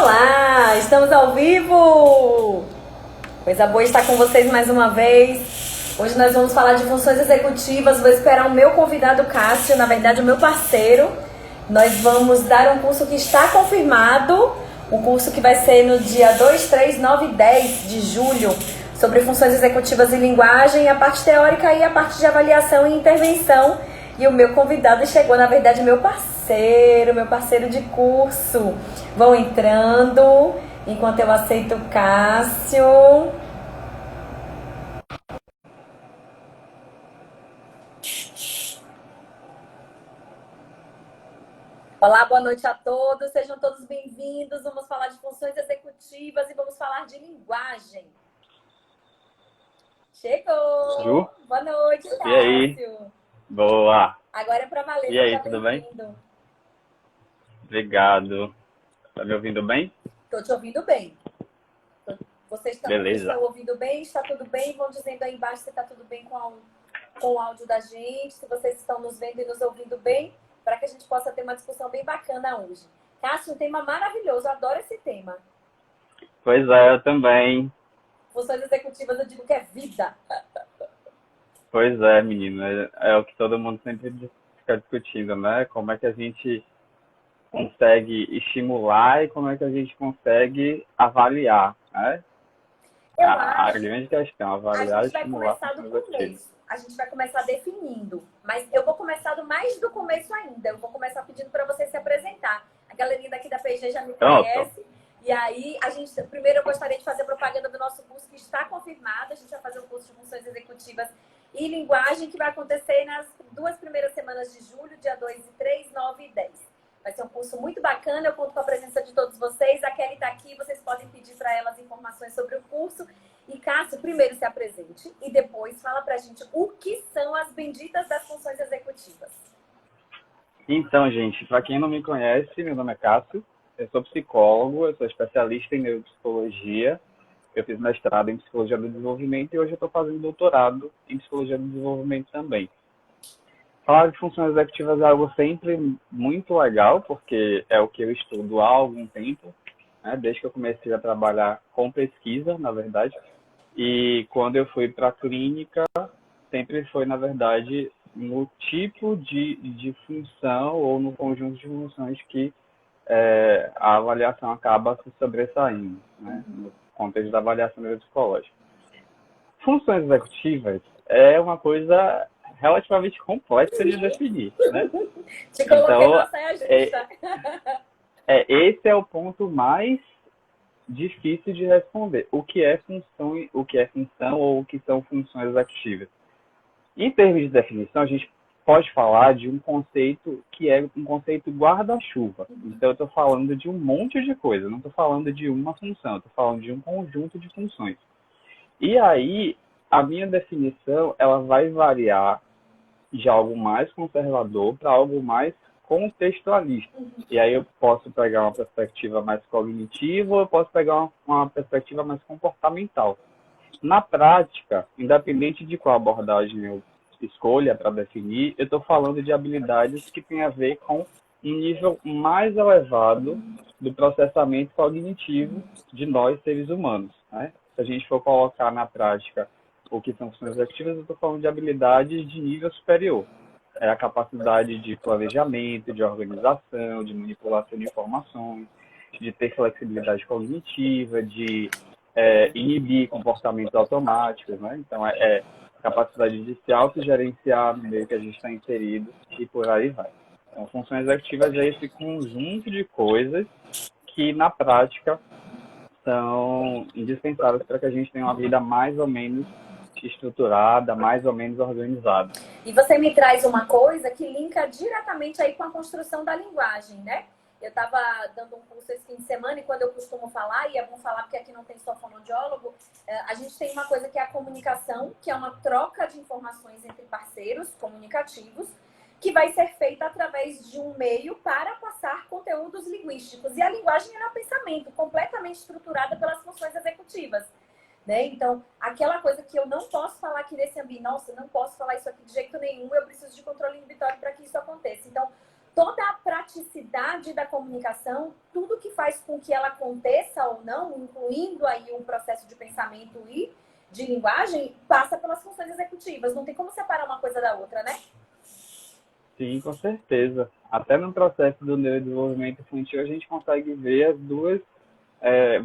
Olá, estamos ao vivo! Coisa boa estar com vocês mais uma vez. Hoje nós vamos falar de funções executivas. Vou esperar o meu convidado Cássio, na verdade o meu parceiro. Nós vamos dar um curso que está confirmado, um curso que vai ser no dia 2, 3, 9 e 10 de julho, sobre funções executivas e linguagem, a parte teórica e a parte de avaliação e intervenção. E o meu convidado chegou, na verdade, meu parceiro de curso. Vão entrando, enquanto eu aceito o Cássio. Olá, boa noite a todos, sejam todos bem-vindos. Vamos falar de funções executivas e vamos falar de linguagem. Chegou! Ju? Boa noite, E aí? Cássio. Boa! Agora é para valer, E aí, seja tudo bem? bem-vindo. Obrigado. Tá me ouvindo bem? Estou te ouvindo bem. Vocês Beleza. estão ouvindo bem? Está tudo bem? Vão dizendo aí embaixo se está tudo bem com o áudio da gente, se vocês estão nos vendo e nos ouvindo bem, para que a gente possa ter uma discussão bem bacana hoje. Cássio, um tema maravilhoso, eu adoro esse tema. Pois é, eu também. Funções executivas, eu digo que é vida. Pois é, menino. É o que todo mundo sempre fica discutindo, né? Como é que a gente consegue estimular e como é que a gente consegue avaliar, né? Eu A acho grande questão, a avaliar e gente vai estimular começar do funções executivas. começo. A gente vai começar definindo. Mas eu vou começar do mais do começo ainda. Eu vou começar pedindo para você se apresentar. A galerinha daqui da PG já me Pronto. conhece. E aí, primeiro eu gostaria de fazer propaganda do nosso curso que está confirmado. A gente vai fazer um curso de funções executivas e linguagem que vai acontecer nas 2 primeiras semanas de julho, dia 2 e 3, 9 e 10. Vai ser um curso muito bacana, eu conto com a presença de todos vocês. A Kelly está aqui, vocês podem pedir para ela as informações sobre o curso. E Cássio, primeiro se apresente e depois fala pra gente o que são as benditas das funções executivas. Então, gente, para quem não me conhece, meu nome é Cássio, eu sou psicólogo, eu sou especialista em neuropsicologia, eu fiz mestrado em psicologia do desenvolvimento e hoje eu estou fazendo doutorado em psicologia do desenvolvimento também. Falar de funções executivas é algo sempre muito legal, porque é o que eu estudo há algum tempo, né? Desde que eu comecei a trabalhar com pesquisa, na verdade. E quando eu fui para a clínica, sempre foi, na verdade, no tipo de função ou no conjunto de funções que a avaliação acaba se sobressaindo, né? No contexto da avaliação neuropsicológica. Funções executivas é uma coisa relativamente complexa de definir, né? Te coloquei Então, na saia justa. esse é o ponto mais difícil de responder. O que é função ou o que são funções executivas? Em termos de definição, a gente pode falar de um conceito que é um conceito guarda-chuva. Então, eu estou falando de um monte de coisa, não estou falando de uma função, estou falando de um conjunto de funções. E aí, a minha definição, ela vai variar de algo mais conservador para algo mais contextualista. E aí eu posso pegar uma perspectiva mais cognitiva ou eu posso pegar uma perspectiva mais comportamental. Na prática, independente de qual abordagem eu escolha para definir, eu estou falando de habilidades que têm a ver com um nível mais elevado do processamento cognitivo de nós, seres humanos, né? Se a gente for colocar na prática o que são funções executivas, eu estou falando de habilidades de nível superior. É a capacidade de planejamento, de organização, de manipulação de informações, de ter flexibilidade cognitiva, de inibir comportamentos automáticos, né? Então, capacidade de se autogerenciar no meio que a gente está inserido e por aí vai. Então, funções executivas é esse conjunto de coisas que, na prática, são indispensáveis para que a gente tenha uma vida mais ou menos estruturada, mais ou menos organizada. E você me traz uma coisa que linka diretamente aí com a construção da linguagem, né? Eu estava dando um curso esse fim de semana e quando eu costumo falar, e é bom falar porque aqui não tem só fonoaudiólogo, a gente tem uma coisa que é a comunicação, que é uma troca de informações entre parceiros comunicativos, que vai ser feita através de um meio para passar conteúdos linguísticos. E a linguagem é o pensamento, completamente estruturada pelas funções executivas. Né? Então, aquela coisa que eu não posso falar aqui nesse ambiente, nossa, não posso falar isso aqui de jeito nenhum, eu preciso de controle inibitório para que isso aconteça. Então, toda a praticidade da comunicação, tudo que faz com que ela aconteça ou não, incluindo aí um processo de pensamento e de linguagem, passa pelas funções executivas. Não tem como separar uma coisa da outra, né? Sim, com certeza. Até no processo do neurodesenvolvimento infantil, a gente consegue ver as duas,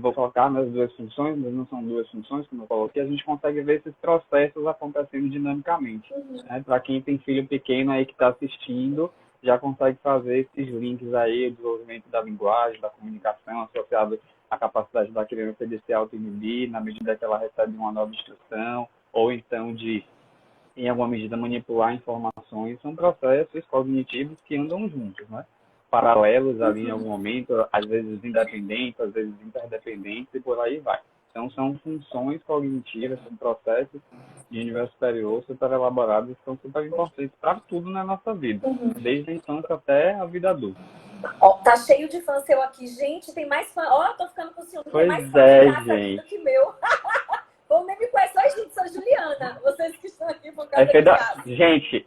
vou colocar nas duas funções, mas não são duas funções, como eu coloquei, a gente consegue ver esses processos acontecendo dinamicamente. Né? Para quem tem filho pequeno aí que está assistindo, já consegue fazer esses links aí, o desenvolvimento da linguagem, da comunicação, associado à capacidade da criança de se auto-inibir, na medida que ela recebe uma nova instrução, ou então de, em alguma medida, manipular informações. São processos cognitivos que andam juntos, né? Paralelos ali em algum momento, às vezes independentes, às vezes interdependentes, e por aí vai. Então, são funções cognitivas, são processos de nível superior, super elaborados, que são super importantes para tudo na nossa vida, desde a infância até a vida adulta. Ó, tá cheio de fã seu aqui. Gente, tem mais fã. Ó, tô ficando com ciúme. Tem mais fã Pois de é, graça aqui do gente. que meu. Bom, nem me conhece. Oi, gente, sou Juliana. Vocês que estão aqui por causa de graça. Gente,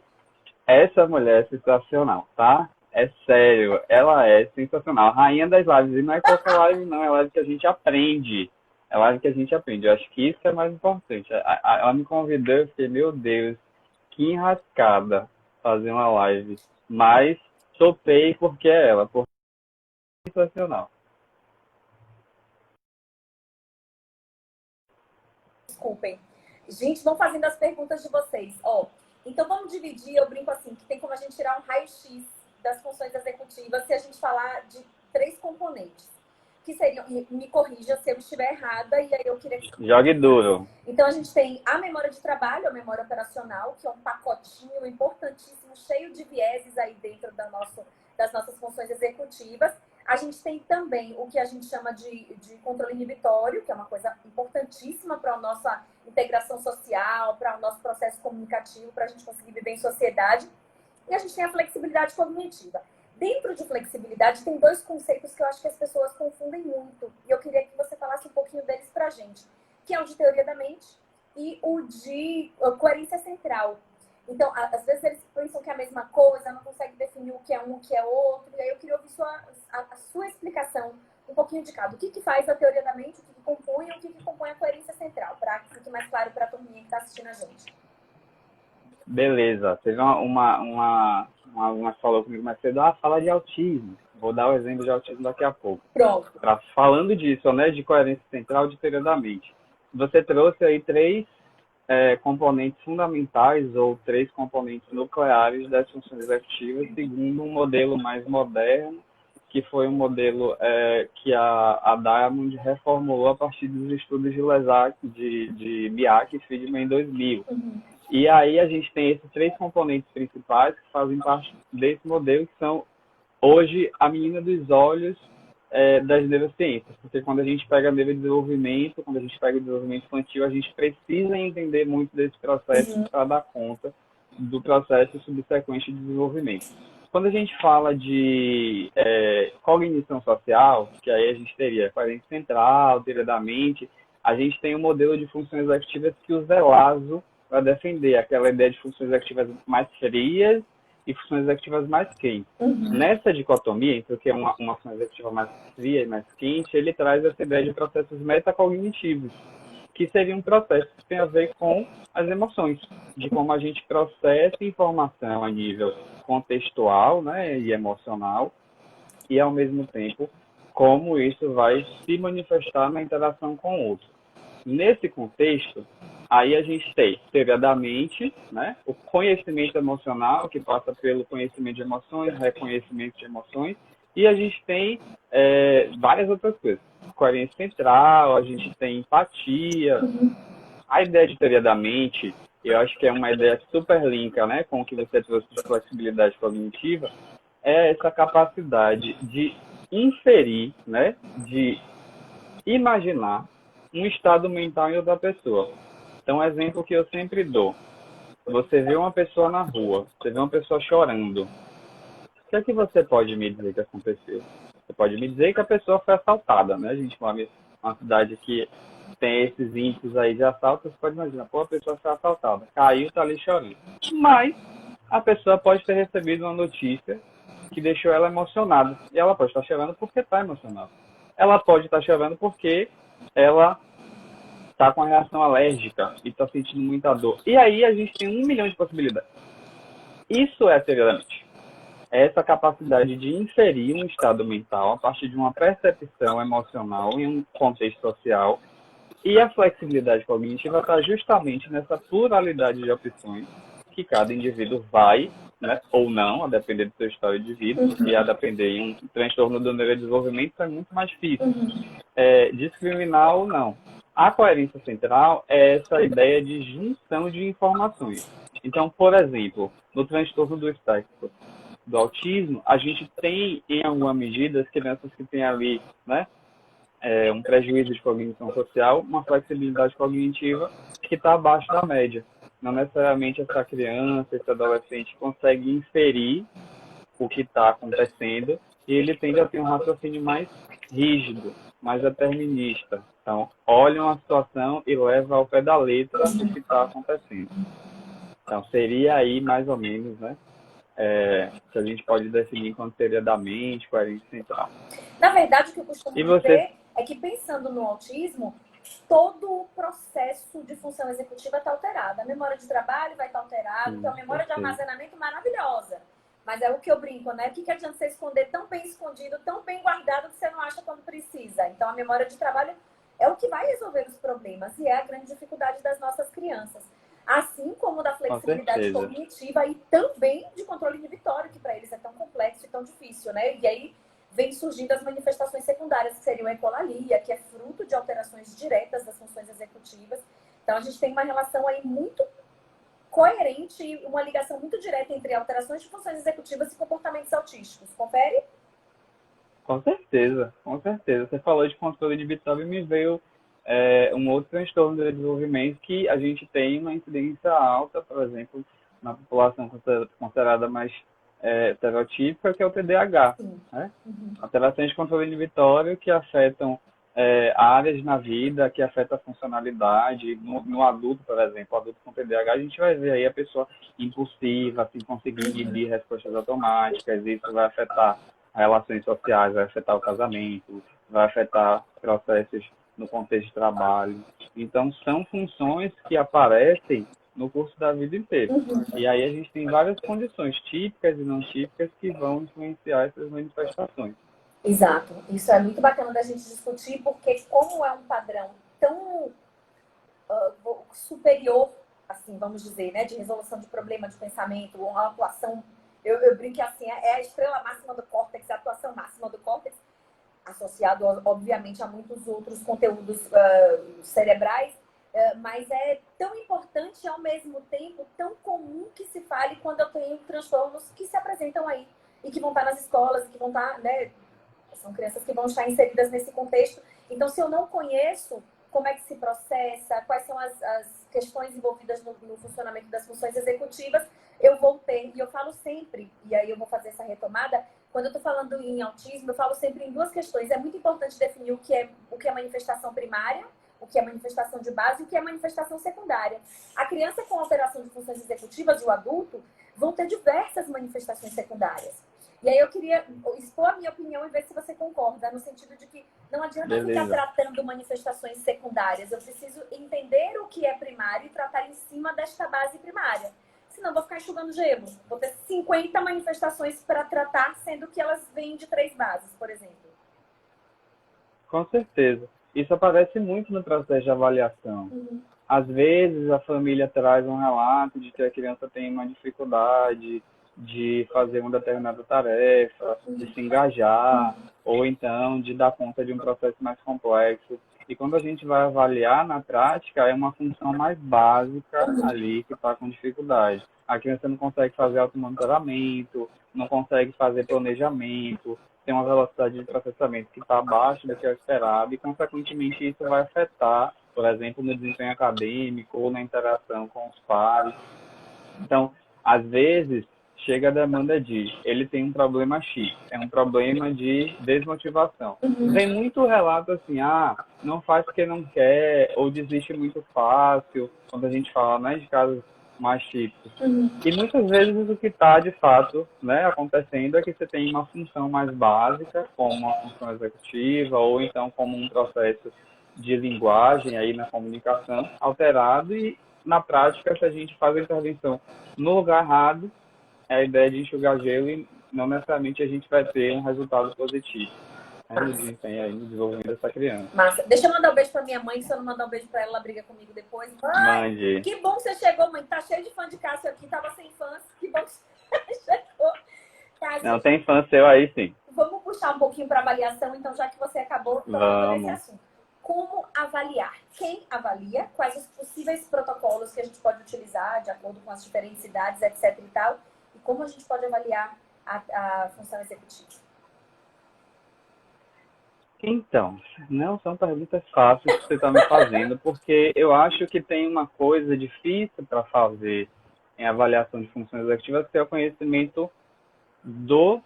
essa mulher é sensacional, tá? É sério, ela é sensacional. Rainha das lives. E não é qualquer live, não. É live que a gente aprende. É live que a gente aprende. Eu acho que isso é mais importante. Ela me convidou, eu fiquei, meu Deus, que enrascada fazer uma live. Mas topei porque é ela. Porque é sensacional. Desculpem. Gente, vão fazendo as perguntas de vocês. Ó, então vamos dividir, eu brinco assim, que tem como a gente tirar um raio-x das funções executivas se a gente falar de 3 componentes. Que seriam, e me corrija se eu estiver errada, e aí eu queria que... Jogue duro. Então a gente tem a memória de trabalho, a memória operacional, que é um pacotinho importantíssimo, cheio de vieses aí dentro das nossas funções executivas. A gente tem também o que a gente chama de controle inibitório, que é uma coisa importantíssima para a nossa integração social, para o nosso processo comunicativo, para a gente conseguir viver em sociedade. E a gente tem a flexibilidade cognitiva. Dentro de flexibilidade, tem 2 conceitos que eu acho que as pessoas confundem muito. E eu queria que você falasse um pouquinho deles para a gente, que é o de teoria da mente e o de coerência central. Então, às vezes eles pensam que é a mesma coisa, não conseguem definir o que é um, o que é outro. E aí eu queria ouvir a sua explicação, um pouquinho de cada. O que faz a teoria da mente, o que compõe e o que compõe a coerência central, para que fique mais claro para a turminha que está assistindo a gente. Beleza. Teve uma que falou comigo mais cedo, fala de autismo. Vou dar o exemplo de autismo daqui a pouco. Pronto. Falando disso, né, de coerência central de teoria da mente. Você trouxe aí 3 componentes fundamentais ou 3 componentes nucleares das funções executivas, segundo um modelo mais moderno, que foi um modelo que a Diamond reformulou a partir dos estudos de Lesac, de Biak e Friedman em 2000. E aí a gente tem esses 3 componentes principais que fazem parte desse modelo, que são, hoje, a menina dos olhos das neurociências. Porque quando a gente pega neurodesenvolvimento, quando a gente pega o desenvolvimento infantil, a gente precisa entender muito desse processo para dar conta do processo subsequente de desenvolvimento. Quando a gente fala de cognição social, que aí a gente teria coerência central, teoria da mente, a gente tem um modelo de funções executivas que o Zelazo para defender aquela ideia de funções executivas mais frias e funções executivas mais quentes. Nessa dicotomia entre o que é uma função executiva mais fria e mais quente, ele traz essa ideia de processos metacognitivos, que seriam processos que têm a ver com as emoções, de como a gente processa informação a nível contextual, né, e emocional, e ao mesmo tempo como isso vai se manifestar na interação com o outro. Nesse contexto, aí a gente tem teoria da mente, né? O conhecimento emocional, que passa pelo conhecimento de emoções, reconhecimento de emoções, e a gente tem várias outras coisas. Coerência central, a gente tem empatia. A ideia de teoria da mente, eu acho que é uma ideia super linka, né, com o que você trouxe de flexibilidade cognitiva, é essa capacidade de inferir, né, de imaginar um estado mental em outra pessoa. Então, um exemplo que eu sempre dou. Você vê uma pessoa na rua, você vê uma pessoa chorando. O que é que você pode me dizer que aconteceu? Você pode me dizer que a pessoa foi assaltada, né? A gente mora em uma cidade que tem esses índices aí de assalto, você pode imaginar, pô, a pessoa foi assaltada, caiu, tá ali chorando. Mas a pessoa pode ter recebido uma notícia que deixou ela emocionada. E ela pode estar chorando porque está emocionada. Ela pode estar chorando porque ela está com a reação alérgica e está sentindo muita dor. E aí a gente tem 1 milhão de possibilidades. Isso é severamente. É essa capacidade de inserir um estado mental a partir de uma percepção emocional em um contexto social. E a flexibilidade cognitiva está justamente nessa pluralidade de opções que cada indivíduo vai, né, ou não, a depender do seu estado de vida, e a depender em um transtorno do neurodesenvolvimento é muito mais difícil. Discriminar ou não. A coerência central é essa ideia de junção de informações. Então, por exemplo, no transtorno do espectro do autismo, a gente tem, em alguma medida, as crianças que têm ali, né, um prejuízo de cognição social, uma flexibilidade cognitiva que está abaixo da média. Não necessariamente essa criança, esse adolescente consegue inferir o que está acontecendo e ele tende a ter um raciocínio mais rígido, mais determinista. Então, olha uma situação e leva ao pé da letra o que está acontecendo. Então, seria aí mais ou menos, né? Que a gente pode definir quanto seria da mente, coerência central. Na verdade, o que eu costumo dizer é que, pensando no autismo, todo o processo de função executiva está alterado. A memória de trabalho vai estar alterada, então a memória de armazenamento maravilhosa. Mas é o que eu brinco, né? O que adianta você esconder tão bem escondido, tão bem guardado, que você não acha quando precisa? Então a memória de trabalho é o que vai resolver os problemas e é a grande dificuldade das nossas crianças. Assim como da flexibilidade cognitiva e também de controle inibitório, que para eles é tão complexo e tão difícil, né? E aí vem surgindo as manifestações secundárias, que seriam a ecolalia, que é fruto de alterações diretas das funções executivas. Então a gente tem uma relação aí muito coerente e uma ligação muito direta entre alterações de funções executivas e comportamentos autísticos. Confere? Com certeza, com certeza. Você falou de controle inibitório e me veio um outro transtorno de desenvolvimento que a gente tem uma incidência alta, por exemplo, na população considerada mais estereotípica, que é o TDAH. Né? Alterações de controle inibitório que afetam áreas na vida, que afetam a funcionalidade. No adulto, por exemplo, adulto com TDAH, a gente vai ver aí a pessoa impulsiva, sem conseguir inibir respostas automáticas, isso vai afetar relações sociais, vai afetar o casamento, vai afetar processos no contexto de trabalho. Então, são funções que aparecem no curso da vida inteira. E aí a gente tem várias condições típicas e não típicas que vão influenciar essas manifestações. Exato. Isso é muito bacana da gente discutir, porque como é um padrão tão superior, assim, vamos dizer, né, de resolução de problema de pensamento, uma atuação, eu brinco assim, é a estrela máxima do córtex, a atuação máxima do córtex, associado, obviamente, a muitos outros conteúdos cerebrais, mas é tão importante e, ao mesmo tempo, tão comum que se fale quando eu tenho transtornos que se apresentam aí e que vão estar nas escolas, que vão estar, né, são crianças que vão estar inseridas nesse contexto. Então, se eu não conheço como é que se processa, quais são as questões envolvidas no funcionamento das funções executivas, eu vou ter, e eu falo sempre, e aí eu vou fazer essa retomada, quando eu estou falando em autismo, eu falo sempre em duas questões. É muito importante definir o que é manifestação primária, o que é manifestação de base e o que é manifestação secundária. A criança com alteração de funções executivas e o adulto vão ter diversas manifestações secundárias. E aí eu queria expor a minha opinião e ver se você concorda, no sentido de que não adianta ficar tratando manifestações secundárias. Eu preciso entender o que é primário e tratar em cima desta base primária. Senão vou ficar enxugando gelo. Vou ter 50 manifestações para tratar, sendo que elas vêm de 3 bases, por exemplo. Com certeza. Isso aparece muito no processo de avaliação. Às vezes a família traz um relato de que a criança tem uma dificuldade de fazer uma determinada tarefa, de se engajar, ou então de dar conta de um processo mais complexo. E quando a gente vai avaliar na prática, é uma função mais básica ali que está com dificuldade. A criança não consegue fazer automonitoramento, não consegue fazer planejamento, tem uma velocidade de processamento que está abaixo do que é esperado e, consequentemente, isso vai afetar, por exemplo, no desempenho acadêmico ou na interação com os pares. Então, às vezes, chega a demanda de ele tem um problema X, é um problema de desmotivação. Vem muito relato assim, não faz porque não quer, ou desiste muito fácil, quando a gente fala, né, de casos mais típicos. Uhum. E muitas vezes o que está, de fato, né, acontecendo é que você tem uma função mais básica, como uma função executiva, ou então como um processo de linguagem aí na comunicação alterado, e na prática, se a gente faz a intervenção no lugar errado, é a ideia de enxugar gelo e não necessariamente a gente vai ter um resultado positivo, né, no Massa. desempenho aí, no desenvolvimento dessa criança. Massa. Deixa eu mandar um beijo pra minha mãe, que se eu não mandar um beijo pra ela, ela briga comigo depois. Mãe, Mande. que bom que você chegou, mãe. Tá cheio de fã de Cássio aqui, tava sem fãs. Que bom que você chegou. Cássio, Não, tem fã seu aí sim. vamos puxar um pouquinho para avaliação, então, já que você acabou tocando nesse assunto. Como avaliar? Quem avalia? Quais os possíveis protocolos que a gente pode utilizar de acordo com as diferentes idades, etc e tal? E como a gente pode avaliar a função executiva? Então, não são perguntas fáceis que você está me fazendo, porque eu acho que tem uma coisa difícil para fazer em avaliação de funções executivas, que é o conhecimento do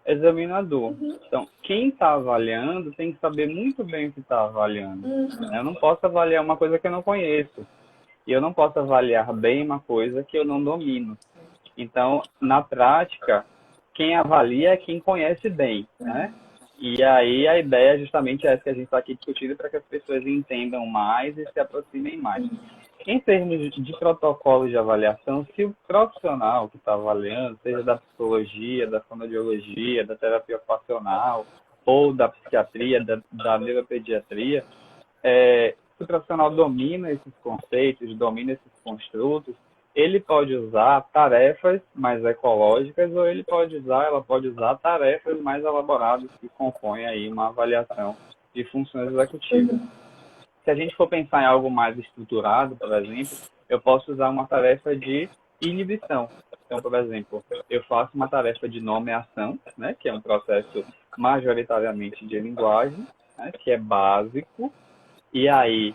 examinador. Então, quem está avaliando tem que saber muito bem o que está avaliando. Eu não posso avaliar uma coisa que eu não conheço. E eu não posso avaliar bem uma coisa que eu não domino. Então, na prática, quem avalia é quem conhece bem, né? E aí a ideia é justamente essa que a gente está aqui discutindo, para que as pessoas entendam mais e se aproximem mais. Em termos de protocolo de avaliação, se o profissional que está avaliando, seja da psicologia, da fonoaudiologia, da terapia ocupacional, ou da psiquiatria, da neuropediatria, se o profissional domina esses conceitos, domina esses construtos, ele pode usar tarefas mais ecológicas, ou ela pode usar tarefas mais elaboradas que compõem aí uma avaliação de funções executivas. Se a gente for pensar em algo mais estruturado, por exemplo, eu posso usar uma tarefa de inibição. Então, por exemplo, eu faço uma tarefa de nomeação, né, que é um processo majoritariamente de linguagem, né, que é básico, e aí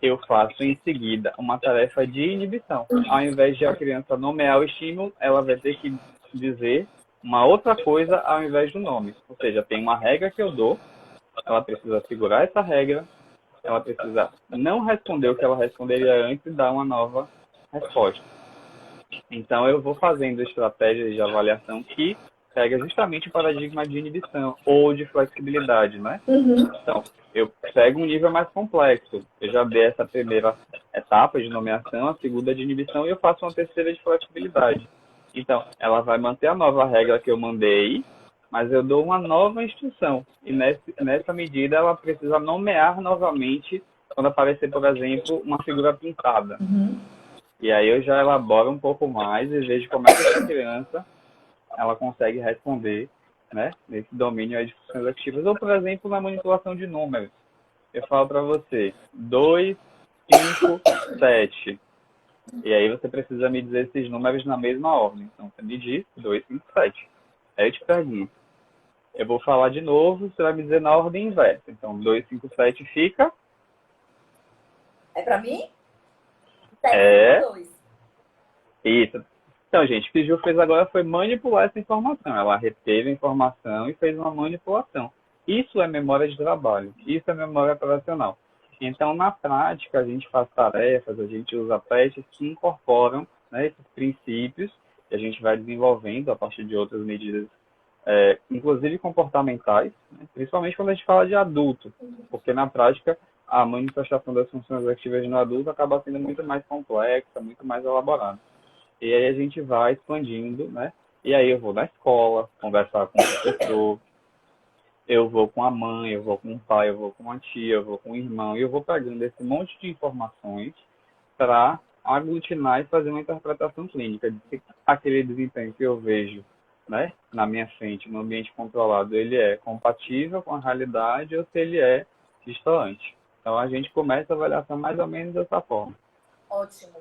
eu faço em seguida uma tarefa de inibição. Ao invés de a criança nomear o estímulo, ela vai ter que dizer uma outra coisa ao invés do nome. Ou seja, tem uma regra que eu dou, ela precisa segurar essa regra, ela precisa não responder o que ela responderia antes e dar uma nova resposta. Então, eu vou fazendo estratégias de avaliação que pega justamente o paradigma de inibição ou de flexibilidade, né? Então, eu pego um nível mais complexo. Eu já dei essa primeira etapa de nomeação, a segunda de inibição, e eu faço uma terceira de flexibilidade. Então, ela vai manter a nova regra que eu mandei, mas eu dou uma nova instrução. E nessa medida, ela precisa nomear novamente quando aparecer, por exemplo, uma figura pintada. E aí eu já elaboro um pouco mais e vejo como é que essa criança ela consegue responder, né, nesse domínio aí de funções executivas. Ou, por exemplo, na manipulação de números. Eu falo para você, 2, 5, 7. E aí você precisa me dizer esses números na mesma ordem. Então, você me diz 2, 5, 7. Aí eu te pergunto. Eu vou falar de novo, você vai me dizer na ordem inversa. Então, 2, 5, 7 fica... É para mim? 7, 2. Isso. Então, gente, o que a Ju fez agora foi manipular essa informação. Ela reteve a informação e fez uma manipulação. Isso é memória de trabalho. Isso é memória operacional. Então, na prática, a gente faz tarefas, a gente usa testes que incorporam, né, esses princípios que a gente vai desenvolvendo a partir de outras medidas, inclusive comportamentais, né, principalmente quando a gente fala de adulto, porque na prática a manifestação das funções executivas no adulto acaba sendo muito mais complexa, muito mais elaborada. E aí a gente vai expandindo, né? E aí eu vou na escola, conversar com o professor, eu vou com a mãe, eu vou com o pai, eu vou com a tia, eu vou com o irmão, e eu vou pegando esse monte de informações para aglutinar e fazer uma interpretação clínica de se aquele desempenho que eu vejo, né, na minha frente, no ambiente controlado, ele é compatível com a realidade ou se ele é distante. Então a gente começa a avaliação mais ou menos dessa forma. Ótimo.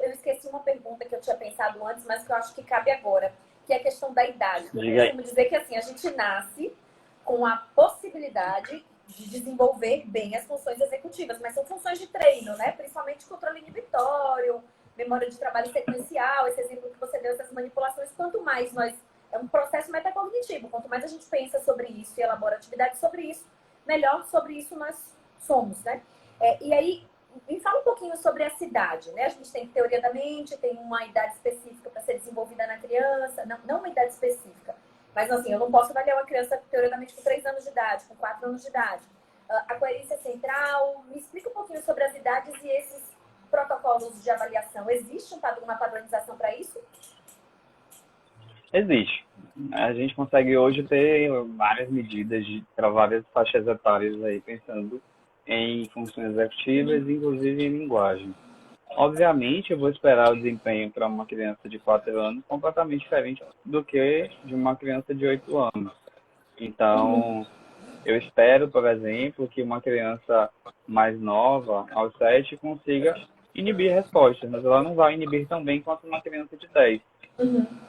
Eu esqueci uma pergunta que eu tinha pensado antes, mas que eu acho que cabe agora, que é a questão da idade. Eu costumo dizer que assim, a gente nasce com a possibilidade de desenvolver bem as funções executivas, mas são funções de treino, né? Principalmente controle inibitório, memória de trabalho sequencial, esse exemplo que você deu, essas manipulações. Quanto mais é um processo metacognitivo, quanto mais a gente pensa sobre isso e elabora atividades sobre isso, melhor sobre isso nós somos, né? E aí, Me fala um pouquinho sobre a cidade, né? A gente tem teoria da mente, tem uma idade específica para ser desenvolvida na criança, não uma idade específica, mas assim, eu não posso avaliar uma criança teoricamente com 3 anos de idade, com 4 anos de idade. A coerência central, me explica um pouquinho sobre as idades e esses protocolos de avaliação. Existe uma padronização para isso? Existe. A gente consegue hoje ter várias medidas para várias faixas etárias aí, pensando em funções executivas, inclusive em linguagem. Obviamente, eu vou esperar o desempenho para uma criança de 4 anos completamente diferente do que de uma criança de 8 anos. Então, eu espero, por exemplo, que uma criança mais nova, aos 7, consiga inibir respostas, mas ela não vai inibir tão bem quanto uma criança de 10.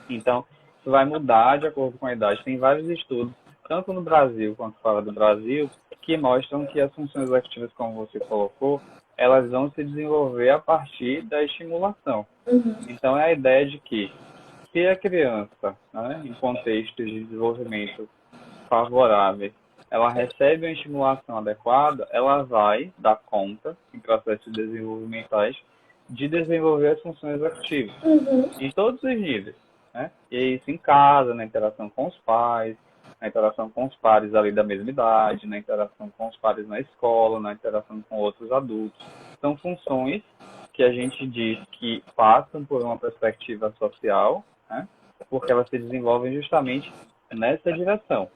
Então, isso vai mudar de acordo com a idade. Tem vários estudos, tanto no Brasil quanto fora do Brasil, que mostram que as funções executivas, como você colocou, elas vão se desenvolver a partir da estimulação. Então, é a ideia de que, se a criança, né, em contextos de desenvolvimento favoráveis, ela recebe uma estimulação adequada, ela vai dar conta, em processos desenvolvimentais, de desenvolver as funções executivas, em todos os níveis. Né? E isso em casa, na interação com os pais, na interação com os pares ali da mesma idade, na interação com os pares na escola, na interação com outros adultos. São funções que a gente diz que passam por uma perspectiva social, né? Porque elas se desenvolvem justamente nessa direção.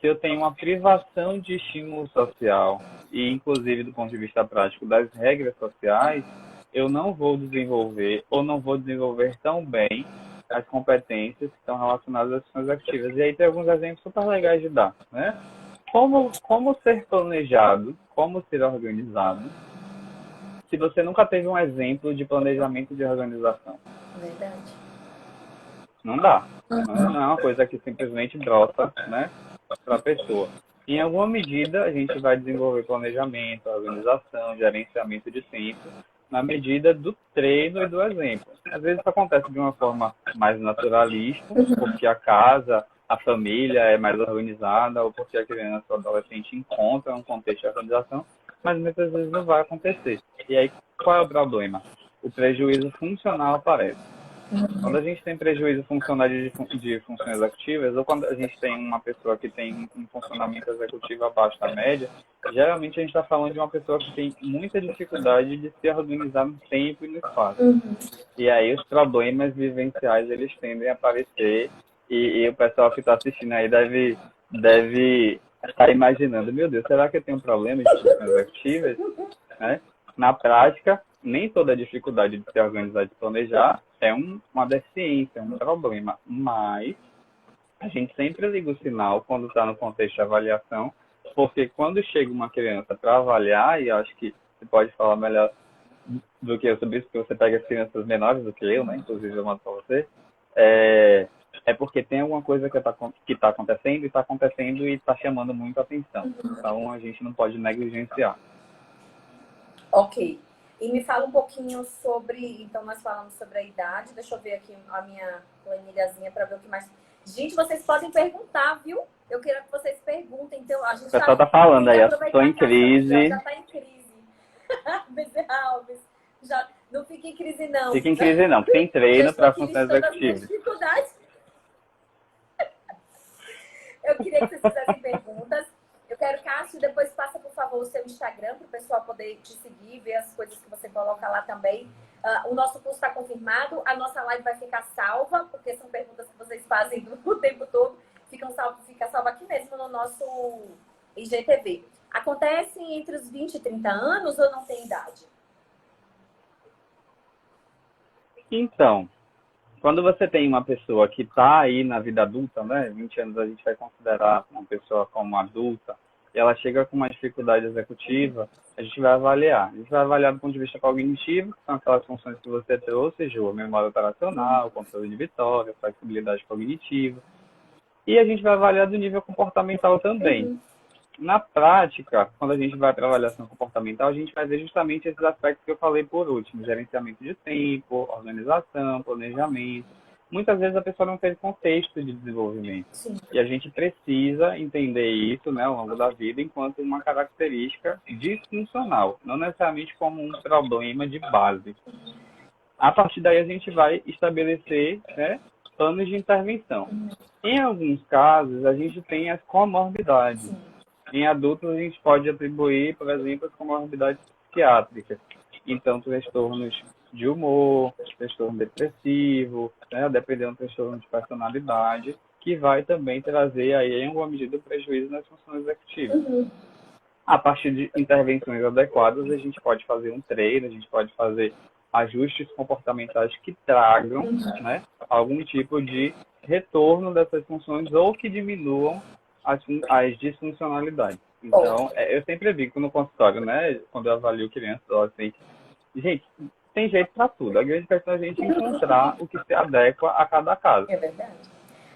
Se eu tenho uma privação de estímulo social e, inclusive, do ponto de vista prático, das regras sociais, eu não vou desenvolver ou não vou desenvolver tão bem as competências que estão relacionadas às funções ativas. E aí tem alguns exemplos super legais de dar, né? Como ser planejado, como ser organizado, se você nunca teve um exemplo de planejamento de organização. Verdade. Não dá. Não é uma coisa que simplesmente brota, né, para a pessoa. Em alguma medida, a gente vai desenvolver planejamento, organização, gerenciamento de tempo, na medida do treino e do exemplo. Às vezes isso acontece de uma forma mais naturalista, porque a casa, a família é mais organizada, ou porque a criança ou adolescente encontra um contexto de organização, mas muitas vezes não vai acontecer. E aí, qual é o problema? O prejuízo funcional aparece. Quando a gente tem prejuízo funcional de funções executivas, ou quando a gente tem uma pessoa que tem um funcionamento executivo abaixo da média, geralmente a gente está falando de uma pessoa que tem muita dificuldade de se organizar no tempo e no espaço. E aí os problemas vivenciais, eles tendem a aparecer, e o pessoal que está assistindo aí deve estar imaginando, meu Deus, será que eu tenho um problema de funções executivas? Né? Na prática, nem toda dificuldade de se organizar e de planejar é uma deficiência, um problema, mas a gente sempre liga o sinal quando está no contexto de avaliação, porque quando chega uma criança para avaliar, e acho que você pode falar melhor do que eu sobre isso, porque você pega as crianças menores do que eu, né? Inclusive eu mando para você, é porque tem alguma coisa que está acontecendo e está chamando muito a atenção. Então a gente não pode negligenciar. Ok. E me fala um pouquinho sobre... Então, nós falamos sobre a idade. Deixa eu ver aqui a minha planilhazinha para ver o que mais... Gente, vocês podem perguntar, viu? Eu quero que vocês perguntem. Então, a gente o pessoal tá falando aí, estou em crise. Já está em crise. Bezerra Alves. Já, não fique em crise, não. Fica em crise, não. Tem treino para funções executivas. Eu queria que vocês fizessem perguntas. Eu quero, Cássio, depois passa, por favor, o seu Instagram para o pessoal poder te seguir, ver as coisas que você coloca lá também. O nosso curso está confirmado, a nossa live vai ficar salva, porque são perguntas que vocês fazem o tempo todo. Fica salva aqui mesmo no nosso IGTV. Acontece entre os 20 e 30 anos ou não tem idade? Então, quando você tem uma pessoa que está aí na vida adulta, né? 20 anos a gente vai considerar uma pessoa como adulta, e ela chega com uma dificuldade executiva, a gente vai avaliar. A gente vai avaliar do ponto de vista cognitivo, que são aquelas funções que você trouxe, Ju, memória operacional, controle de vitória, flexibilidade cognitiva. E a gente vai avaliar do nível comportamental também. Na prática, quando a gente vai para a avaliação comportamental, a gente vai ver justamente esses aspectos que eu falei por último: gerenciamento de tempo, organização, planejamento. muitas vezes a pessoa não teve contexto de desenvolvimento. Sim. E a gente precisa entender isso, né, ao longo da vida enquanto uma característica disfuncional, não necessariamente como um problema de base. A partir daí a gente vai estabelecer, né, planos de intervenção. Em alguns casos, a gente tem as comorbidades. Sim. Em adultos, a gente pode atribuir, por exemplo, as comorbidades psiquiátricas. Então, transtornos de humor, transtorno depressivo, né, dependendo do transtorno de personalidade, que vai também trazer, aí, em alguma medida, o prejuízo nas funções executivas. A partir de intervenções adequadas, a gente pode fazer um treino, a gente pode fazer ajustes comportamentais que tragam, né, algum tipo de retorno dessas funções ou que diminuam as disfuncionalidades. Então, eu sempre digo no consultório, né, quando eu avalio crianças, assim, gente, tem jeito para tudo. A grande questão é a gente encontrar o que se adequa a cada caso. É verdade.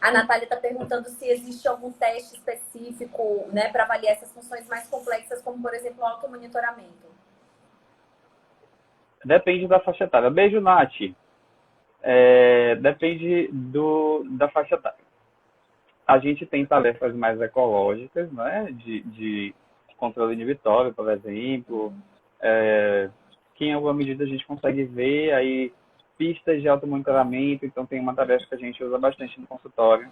A Natália está perguntando se existe algum teste específico, né, para avaliar essas funções mais complexas, como, por exemplo, o automonitoramento. Depende da faixa etária. Beijo, Nath. Depende da faixa etária. A gente tem tarefas mais ecológicas, né, de controle inibitório, por exemplo, que em alguma medida a gente consegue ver aí pistas de automonitoramento. Então tem uma tarefa que a gente usa bastante no consultório,